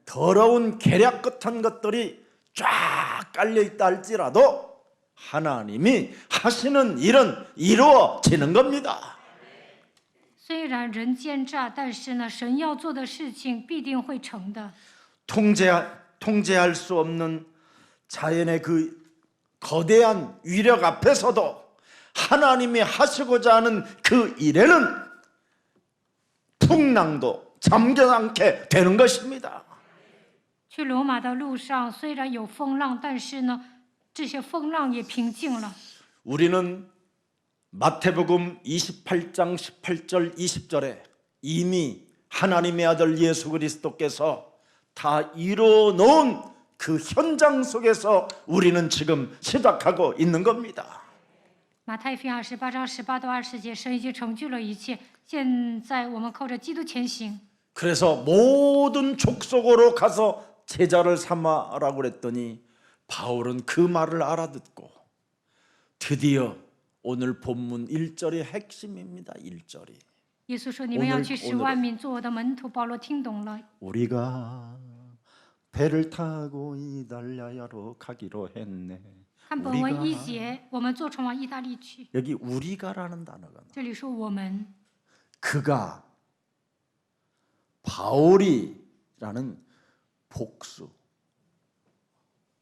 더러운 계략 같은 것들이 쫙 깔려 있다 할지라도 하나님이 하시는 일은 이루어지는 겁니다.
虽然人奸诈，但是呢，神要做的事情必定会成的。
통제할 수 없는 자연의 그 거대한 위력 앞에서도 하나님이 하시고자 하는 그 일에는 풍랑도 잠겨 않게 되는 것입니다.
去罗马的路上虽然有风浪，但是呢，这些风浪也平静了。
우리는 마태복음 28장 18절 20절에 이미 하나님의 아들 예수 그리스도께서 다 이루어 놓은 그 현장 속에서 우리는 지금 시작하고 있는 겁니다.
马太福音28章18到20节，神已经成就了一切，现在我们靠着基督前行。
그래서 모든 족속으로 가서 제자를 삼아라고 그랬더니 바울은 그 말을 알아듣고 드디어 오늘 본문 1절의 핵심입니다. 1절이
耶稣说：“你们要去使万民做我的门徒。”保罗听懂了。
우리가 배를 타고 이달리아로 가기로 했네.
看本文1节，我们坐船往意大利去。
여기 우리가라는 단어가 나와요.
这里说我们，
그가 바울이라는 복수가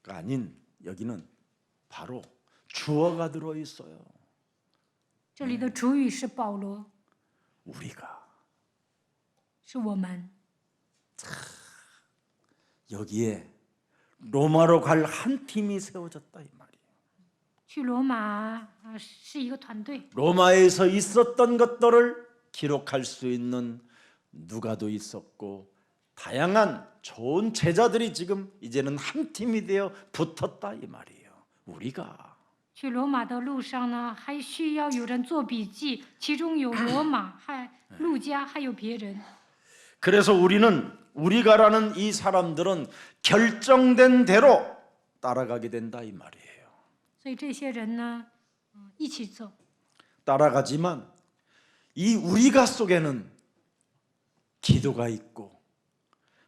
아닌 여기는 바로 주어가 들어 있어요.
这里的主语是保罗，
우리가
是我们。
여기에 로마로 갈 한 팀이 세워졌다 이 말이에요.
去罗马是一个团队，
로마에서 있었던 것들을 기록할 수 있는 누가도 있었고 다양한 좋은 제자들이 지금 이제는 한 팀이 되어 붙었다 이 말이에요. 우리가
去罗马的路上呢，还需要有人做笔记，其中有罗马、还路加，还有别人。
그래서 우리가라는 이 사람들은 결정된 대로 따라가게 된다 이 말이에요.
所以这些人呢，一起走。
따라가지만 이 우리가 속에는 기도가 있고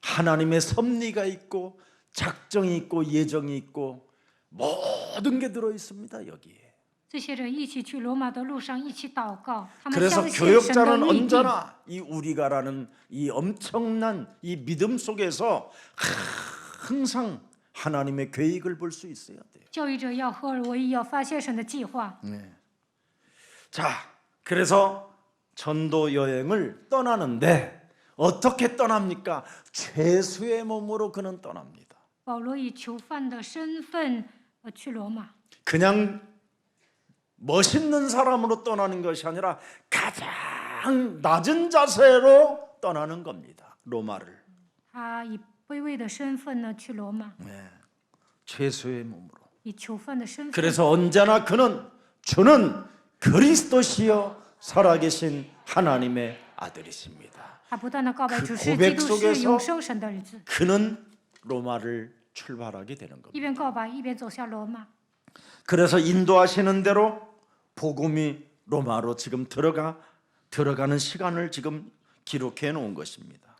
하나님의 섭리가 있고 작정이 있고 예정이 있고 모든 게 들어 있습니다 여기에.
这些人一起去罗马的路上一起祷告，他们
그래서
相信神的
교역자는
律定。
언제나 이 우리가라는 이 엄청난 이 믿음 속에서 항상 하나님의 계획을 볼 수 있어야 돼요.
教育者要合而为一，要发现神的计划。
자, 그래서 전도 여행을 떠나는데 어떻게 떠납니까? 죄수의 몸으로 그는 떠납니다.
保罗以囚犯的身份去罗马，
그냥 멋있는 사람으로 떠나는 것이 아니라 가장 낮은 자세로 떠나는 겁니다. 로마를.
他以卑微的身份呢去罗马，
죄수의 몸으로.
以囚犯的身份。
그래서 언제나 주는 그리스도시여 살아계신 하나님의 아들이십니다.
他不断的告白
그
主是基
고백
督
속에서
是永生神的儿子，
그는 로마를 출발하게 되는 겁니다.
一边告白一边走向罗马。
그래서 인도하시는 대로 복음이 로마로 지금 들어가는 시간을 지금 기록해 놓은 것입니다.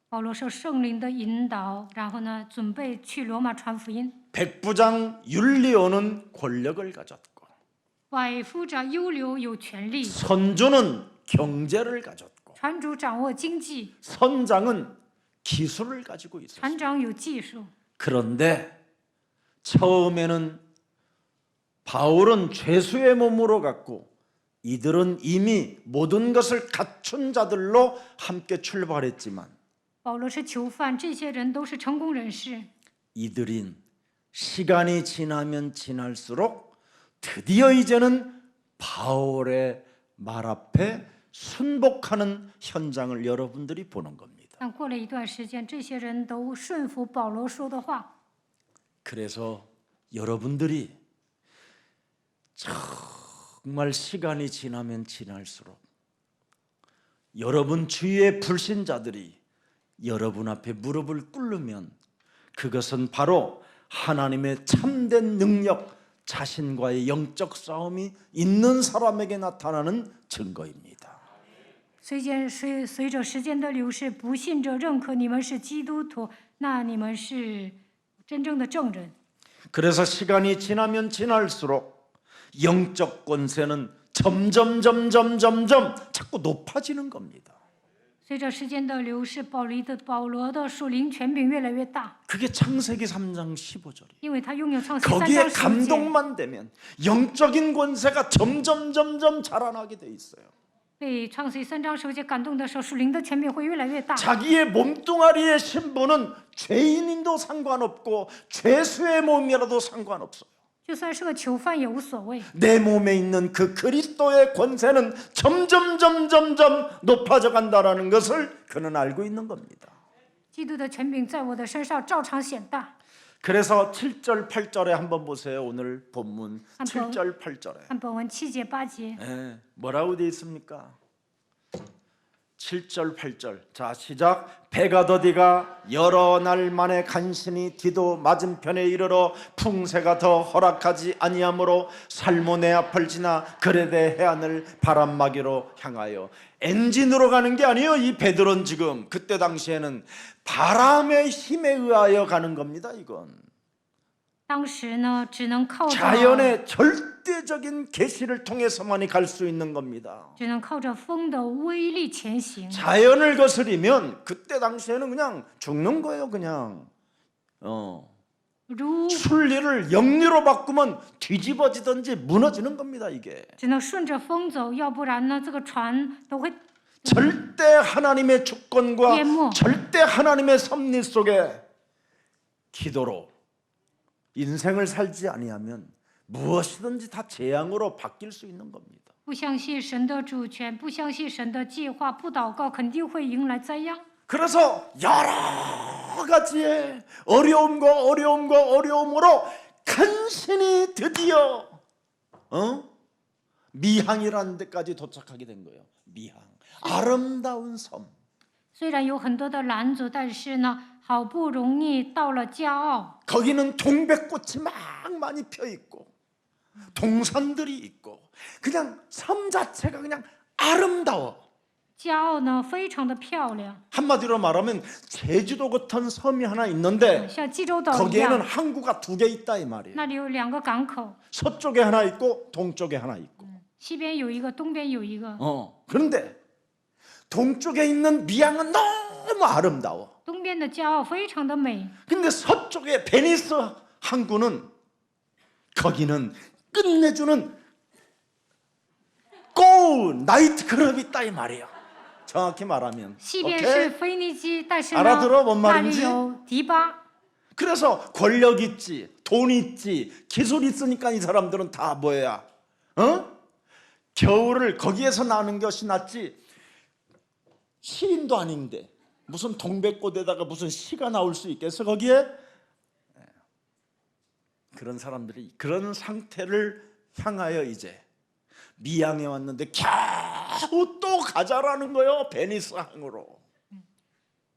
保罗受圣灵的引导，然后呢，准备去罗马传福音。
백부장 율리오는 권력을 가졌고
百夫长优流有权力，
선주는 경제를 가졌고
船主掌握经济，
선장은 기술을 가지고 있었어요.
船长有技术。
그런데 처음에는 바울은 죄수의 몸으로 갔고 이들은 이미 모든 것을 갖춘 자들로 함께 출발했지만
保罗是囚犯，这些人都是成功人士。
이들인 시간이 지나면 지날수록 드디어 이제는 바울의 말 앞에 순복하는 현장을 여러분들이 보는 겁니다.
但过了一段时间，这些人都顺服保罗说的话。
그래서 여러분들이 정말 시간이 지나면 지날수록 여러분 주위의 불신자들이 여러분 앞에 무릎을 꿇으면 그것은 바로 하나님의 참된 능력, 자신과의 영적 싸움이 있는 사람에게 나타나는 증거입니다.
随着时间的流逝，不信者认可你们是基督徒，那你们是真正的证人。
그래서 시간이 지나면 지날수록 영적 권세는 점점 자꾸 높아지는 겁니다.
随着时间的流逝，保罗的属灵权柄越来越大，
그게 창세기 3장 15절이에요.
因为他拥有创世3
거기에
章15节。
감동만 되면 영적인 권세가 점점 자라나게 돼 있어요.
被创世3章15节感动的时候，属灵的权柄会越来越大。
자기의 몸뚱아리의 신분은 죄인인도 상관없고 죄수의 몸이라도 상관없어요.
就算是个囚犯也无所谓。
내 몸에 있는 그 그리스도의 권세는 점점 높아져 간다라는 것을 그는 알고 있는 겁니다.
基督的权柄在我的身上照常显大。
그래서 7절 8절에 한번 보세요. 오늘 본문 7절 8절에
看本文7节8节，
뭐라고 되어 있습니까? 7절 8절 자 시작. 배가 더디가 여러 날 만에 간신히 디도 맞은편에 이르러 풍세가 더 허락하지 아니하므로 살모네 앞을 지나 그레데 해안을 바람막이로 향하여 엔진으로 가는 게 아니에요. 이 베드로는 지금 그때 당시에는 바람의 힘에 의하여 가는 겁니다. 이건
当时呢，只能靠着
자연의 절대적인 계시를 통해서만이 갈 수 있는 겁니다.
风的威力前行。
자연을 거스리면 그때 당시에는 그냥 죽는 거예요. 그냥
如
순리를 영리로 바꾸면 뒤집어지든지 무너지는 겁니다. 이게
只能顺着风走，要不然呢，这个船都会
절대 하나님의 주권과
예모.
절대 하나님의 섭리 속에 기도로 인생을 살지 아니하면 무엇이든지 다 재앙으로 바뀔 수 있는 겁니다.
不相信神的主权，不相信神的计划，不祷告，肯定会迎来灾殃。
그래서 여러 가지의 어려움으로 간신히 드디어 미항이라는 데까지 도착하게 된 거예요. 미항, 아름다운 섬.
虽然有很多的拦阻，但是呢，好不容易到了骄傲。
거기는 동백꽃이 막 많이 펴 있고 동산들이 있고 그냥 섬 자체가 그냥 아름다워.
骄傲呢，非常的漂亮，
한마디로 말하면 제주도 같은 섬이 하나 있는데
像济州岛一
거기에는
样，
항구가 2개 있다 이 말이에요.
那里有2个港口，
서쪽에 하나 있고 동쪽에 하나 있고.
西边有一个，东边有一个。
그런데 동쪽에 있는 미항은 너무 아름다워.
东边的骄傲非常的美，
근데 서쪽에 베니스 항구는 거기는 끝내주는 고 나이트 클럽이 있다 이 말이에요. 정확히 말하면.
西边
오케이?
是腓尼基，但是呢，
알아들어 뭔
那里
말인지?
有迪巴。
그래서 권력 있지, 돈 있지, 기술 있으니까 이 사람들은 다 뭐야? 겨울을 거기에서 나는 것이 낫지. 시인도 아닌데 무슨 동백꽃에다가 무슨 시가 나올 수 있겠어 거기에? 그런 사람들이 그런 상태를 향하여 이제 미양에 왔는데 겨우 또 가자라는 거예요. 베니스 항으로.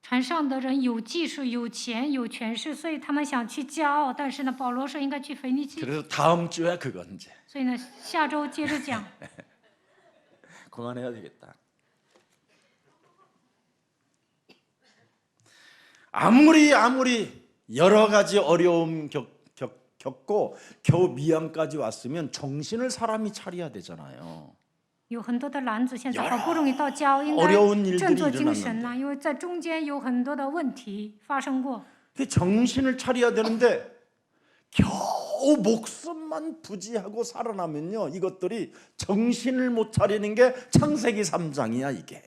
船上的人有技术、有钱、有权势，所以他们想去骄傲。但是呢，保罗说应该去腓尼基，
그래서 다음 주에 그건 이제
所以呢，下周接着讲。
그만해야 되겠다. 아무리 여러 가지 어려움 겪고 겨우 미양까지 왔으면 정신을 사람이 차려야 되잖아요.
有很多的拦阻，现在好不容易到骄傲，应
어려운
该
일들이
振作精神
일어났는데
呐、因为在中间有很多的问题发生过。
그 정신을 차려야 되는데 겨우 목숨만 부지하고 살아나면요, 이것들이 정신을 못 차리는 게 창세기 3장이야 이게.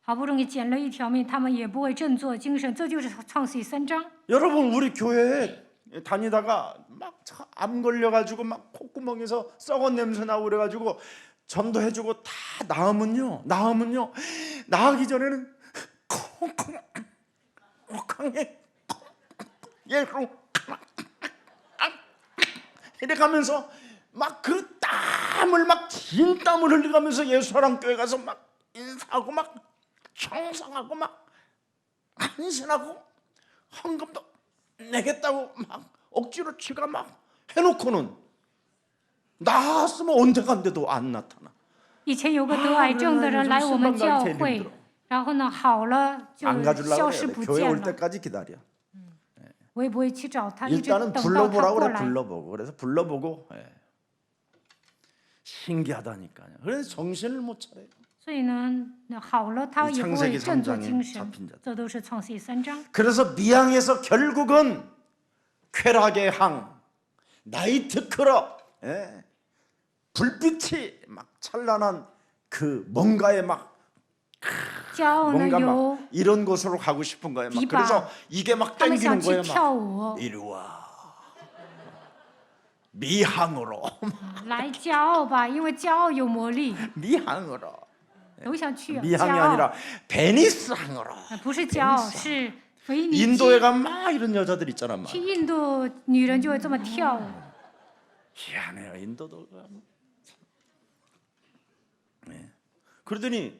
好不容易捡了一条命，他们也不会振作精神，这就是创世记3章。
여러분 우리 교회에 다니다가 막 암 걸려가지고 막 콧구멍에서 썩은 냄새 나고 그래가지고 전도해주고 다 나으면요 나으기 전에는 콩콩해 예로 이래 가면서 막 그 땀을 막 진 땀을 흘리면서 예수사랑 교회 가서 막 인사하고 막 청상하고 막 헌신하고 헌금도 내겠다고 막 억지로 지가 막 해놓고는 나았으면 언제 간데도 안 나타나.
以前有个得癌症的人来我们教会，然后呢好了就
안 가주려고
消
그래.
失不
교회
见
올
了。
때까지 기다려.
我也不会去找他，一直
일단은
等到他
불러보라고
过
그래.
来。
불러보고. 그래서 불러보고. 신기하다니까요. 그래서 정신을 못 차려요.
所以呢，那好了他也不会振作精神，这都是创世记3章。
그래서 미항에서 결국은 쾌락의 항, 나이트 클럽, 불빛이 막 찬란한 그 뭔가에 막
骄傲呢
뭔가
有
막 이런 곳으로 가고 싶은 거예요. 막
디바.
그래서 이게 막
他们
땡기는
想去
거예요.
跳
막
舞，
이리 와 미항으로
来骄傲吧，因为骄傲有魔力，
미항으로
都想去骄
미항이
傲，
아니라 베니스 항으로
不是骄傲，是腓尼基。
인도에 가면 막 이런 여자들 있잖아. 막
去印度，女人就会这么跳舞。
희한해요. 인도도. 네. 그러더니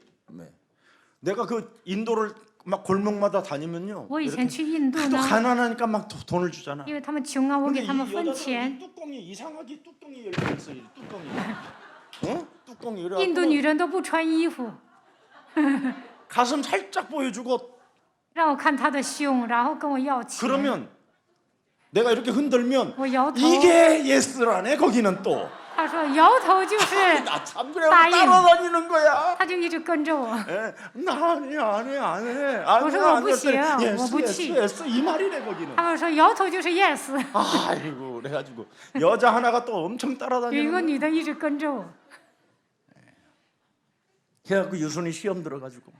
내가 그 인도를 막 골목마다 다니면요.
我以前去印度
또
呢，
가난하니까 막 돈을 주잖아.
因为他们穷啊，我
근데
给他们
이
分
여자들은
钱
이 。 뚜껑이 이상하게 뚜껑이 열려 있어. 이 뚜껑이. 어? 뚜껑이
印度
이래.
女人都不穿衣服，
가슴 살짝 보여주고
让我看她的胸，然后跟我要钱。
그러면 내가 이렇게 흔들면
我摇头，
이게 예스라네. 거기는 또.
他说摇头就是，
나 참 그래
따임.
따라다니는 거야.
他就一直跟着我。
예, 나 안해 안해 안해
그래서
안해
뭐부시요?
예스
뭐부치?
예스 예스 이 말이래 거기는.
他们说摇头就是 yes，
아이고 그래가지고 여자 하나가 또 엄청
有一
따라다니는
个
거야.
女的一直跟着我，
그래갖고 유순이 시험 들어가지고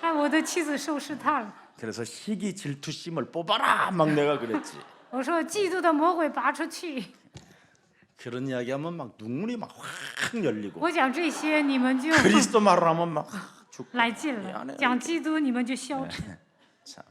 哎，我的妻子受试探了。
그래서 시기 질투심을 뽑아라 막 내가 그랬지.
我说嫉妒的魔鬼拔出去。
그런 이야기하면 막 눈물이 막 확 열리고
我讲这些，你们就
그리스도 말을 하면 막 죽고
来劲了；讲基督，你们就消沉。
참.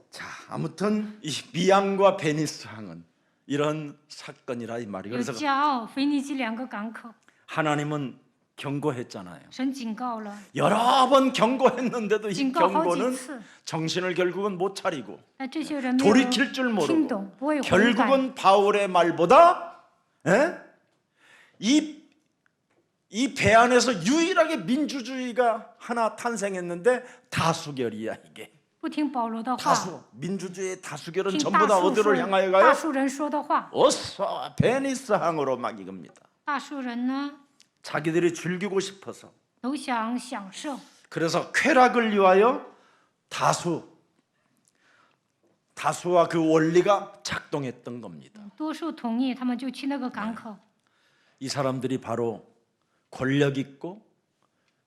자 아무튼 이 미항과 베니스 항은 이런 사건이라 이 말이.
有
그래서
骄傲、腓尼基2个港口，
하나님은 경고했잖아요.
神警告了，
여러 번 경고했는데도 이
警告好几
경고는
次，
정신을 결국은 못 차리고
但这些人没有
돌이킬 줄
听
모르고
懂，不会悔改。
결국은 바울의 말보다 이 배 안에서 유일하게 민주주의가 하나 탄생했는데 다수결이야 이게.
不听保罗的话，
다수 민주주의의 다수결은
听
전부
大
다
数
어디를
说
향하여
大
가요?
数人说的话。
어서 베니스 항으로 막 이겁니다.
大数人呢，
자기들이 즐기고 싶어서.
都想享受，
그래서 쾌락을 위하여 다수와 그 원리가 작동했던 겁니다.
多数同意，他们就去那个港口。
이 사람들이 바로 권력 있고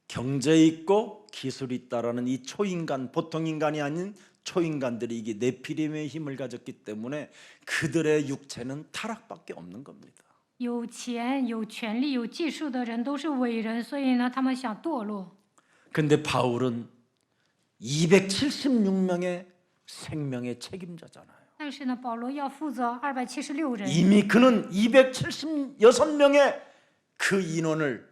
경제 있고 기술 있다라는 이 초인간, 보통 인간이 아닌 초인간들이 이게 네피림의 힘을 가졌기 때문에 그들의 육체는 타락밖에 없는 겁니다.
有钱、有权力、有技术的人都是伟人，所以呢，他们想堕落。
근데 바울은 276명의 생명의 책임자잖아요.
但是呢，保罗要负责276人，
이미 그는 276명의 그 인원을,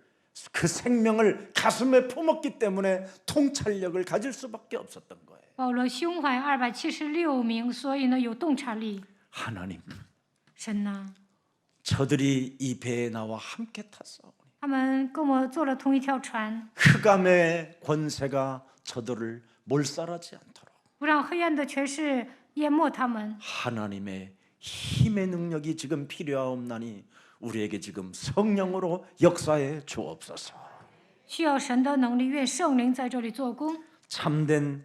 그 생명을 가슴에 품었기 때문에 통찰력을 가질 수밖에 없었던 거예요.
保罗胸怀276名，所以呢有洞察力。
하나님,
神呐，
저들이 이 배에 나와 함께 탔사오니
他们跟我坐了同一条船，
흑암의 권세가 저들을 몰살하지 않도록
不让黑暗的权势淹没他们。
하나님의 힘의 능력이 지금 필요하옵나니 우리에게 지금 성령으로 역사해 주옵소서.
需要神的能力，愿圣灵在这里做工。
참된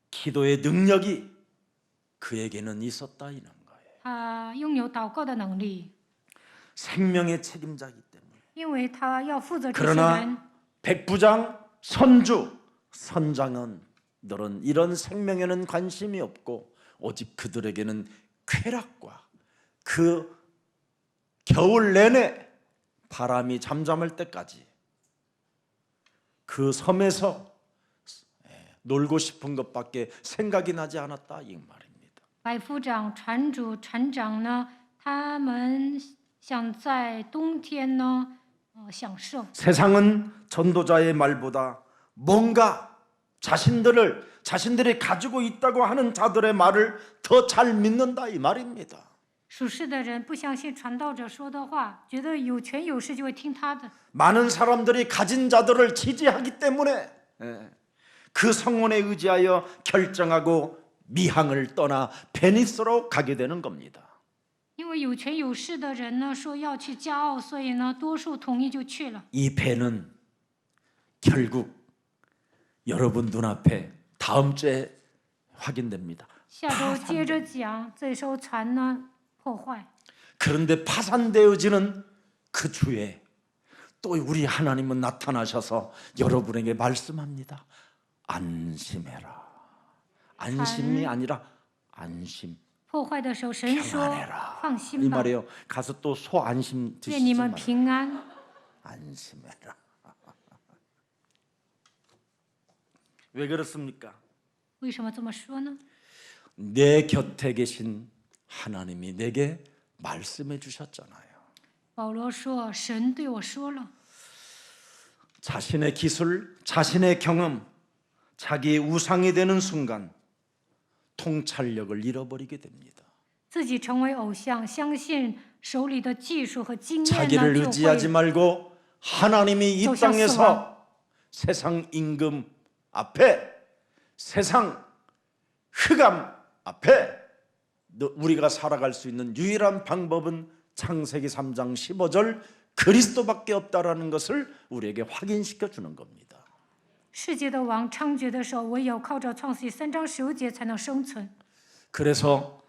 기도의 능력이 그에게는 있었다 이는 거예요.
他拥有祷告的能力，
생명의 책임자이기 때문에.
因为他要负责这些人。
그러나 백부장, 선주, 선장은 너는 이런 생명에는 관심이 없고 오직 그들에게는 쾌락과 그 겨울 내내 바람이 잠잠할 때까지 그 섬에서 놀고 싶은 것밖에 생각이 나지 않았다 이 말입니다.
百夫长、船主、船长呢，他们想在冬天呢，享受。
세상은 전도자의 말보다 뭔가 자신들이 가지고 있다고 하는 자들의 말을 더 잘 믿는다 이 말입니다.
属世的人不相信传道者说的话，觉得有权有势就会听他的。
많은 사람들이 가진 자들을 지지하기 때문에 그 성원에 의지하여 결정하고 미항을 떠나 베니스로 가게 되는 겁니다.
因为有权有势的人呢说要去骄傲，所以呢多数同意就去了。
이 배는 결국 여러분 눈앞에 다음 주에 확인됩니다.
下周接着讲这艘船呢破坏，
그런데 파산되어지는 그 주에 또 우리 하나님은 나타나셔서 여러분에게 말씀합니다. 안심해라. 안심이 아니라 안심.
破坏的时候，神说
평안해라.
放
이
心吧，
말이에요. 가서 또 소 안심
愿
드시지
你们
말아요.
平安。
안심해라. 왜 그렇습니까?
为什么这么说呢？
내 곁에 계신 하나님이 내게 말씀해 주셨잖아요.
保罗说：“神对我说了，
자신의 기술, 자신의 경험, 자기의 우상이 되는 순간 통찰력을 잃어버리게 됩니다.
自己成为偶像，相信手里的技术和经验
자기를
呢，就
의지하지
会
말고 하나님이 이
走向死
땅에서 세상 임금 앞에 세상 흑암 앞에 우리가 살아갈 수 있는 유일한 방법은 창세기 3장 15절 그리스도밖에 없다라는 것을 우리에게 확인시켜 주는 겁니다.
世界的王猖獗的时候，唯有靠着创世纪3章15节才能生存。
그래서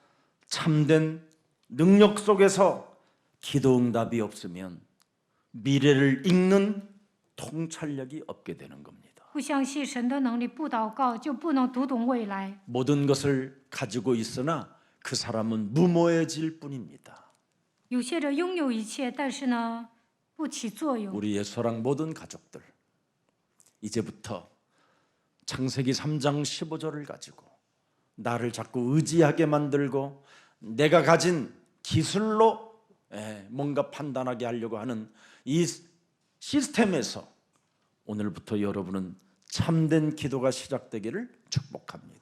참된 능력 속에서 기도 응답이 없으면 미래를 읽는 통찰력이 없게 되는 겁니다.
不相信神的能力，不祷告就不能读懂未来。
모든 것을 가지고 있으나 그 사람은 무모해질 뿐입니다.
有些人拥有一切，但是呢，不起作用。
우리 예수랑 모든 가족들 이제부터 창세기 3장 15절을 가지고 나를 자꾸 의지하게 만들고 내가 가진 기술로 뭔가 판단하게 하려고 하는 이 시스템에서 오늘부터 여러분은 참된 기도가 시작되기를 축복합니다.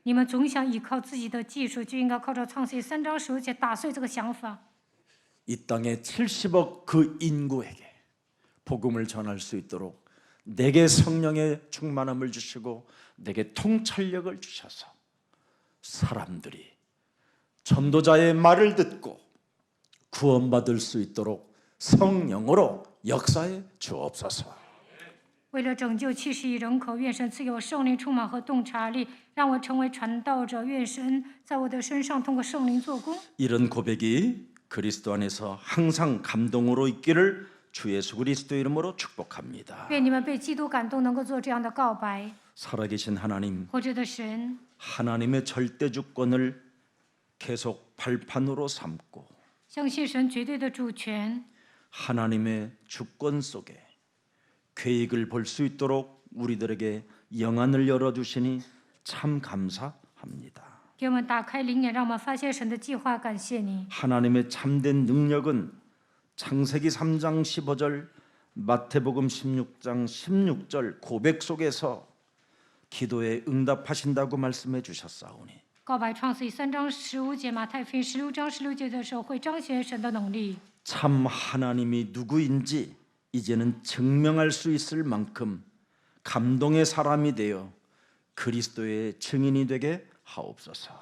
你们总想依靠自己的技术，就应该靠着创世纪3章15节打碎这个想法。
이 땅에 70억 그 인구에게 복음을 전할 수 있도록 내게 성령의 충만함을 주시고 내게 통찰력을 주셔서 사람들이 전도자의 말을 듣고 구원받을 수 있도록 성령으로 역사해 주옵소서.
为了拯救70亿人口，愿神赐给我圣灵充满和洞察力，让我成为传道者。愿神在我的身上通过圣灵做工。
이런 고백이 그리스도 안에서 항상 감동으로 있기를 주 예수 그리스도 이름으로 축복합니다.
愿你们被基督感动，能够做这样的告白。
살아계신 하나님,
活着的神，
하나님의 절대 주권을 계속 발판으로 삼고
相信神绝对的主权，
하나님의 주권 속에 계획을 볼 수 있도록 우리들에게 영안을 열어주시니 참 감사합니다.
给我们打开灵眼，让我们发现神的计划。感谢你，
하나님의 참된 능력은 창세기 3장 15절, 마태복음 16장 16절 고백 속에서 기도에 응답하신다고 말씀해 주셨사오니
告白创世纪3章15节，马太福音16章16节的时候，会彰显神的能力。
참 하나님이 누구인지 이제는 증명할 수 있을 만큼 감동의 사람이 되어 그리스도의 증인이 되게 하옵소서.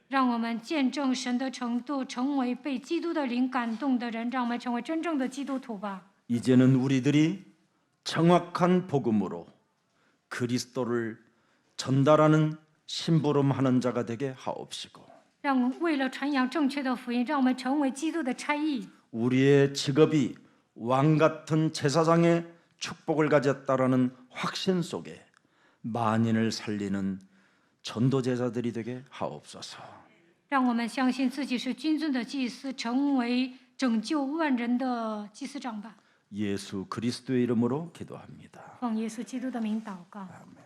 让我们见证神的程度，成为被基督的灵感动的人，让我们成为真正的基督徒吧。
이제는 우리들이 정확한 복음으로 그리스도를 전달하는 심부름하는 자가 되게 하옵시고
让为了传扬正确的福音，让我们成为基督的差役。
우리의 직업이 왕 같은 제사장의 축복을 가졌다라는 확신 속에 만인을 살리는 전도제자들이 되게 하옵소서.
让我们相信自己是君尊的祭司，成为拯救万人的祭司长吧。
예수 그리스도의 이름으로 기도합니다.
奉耶稣基督的名祷告。
아멘.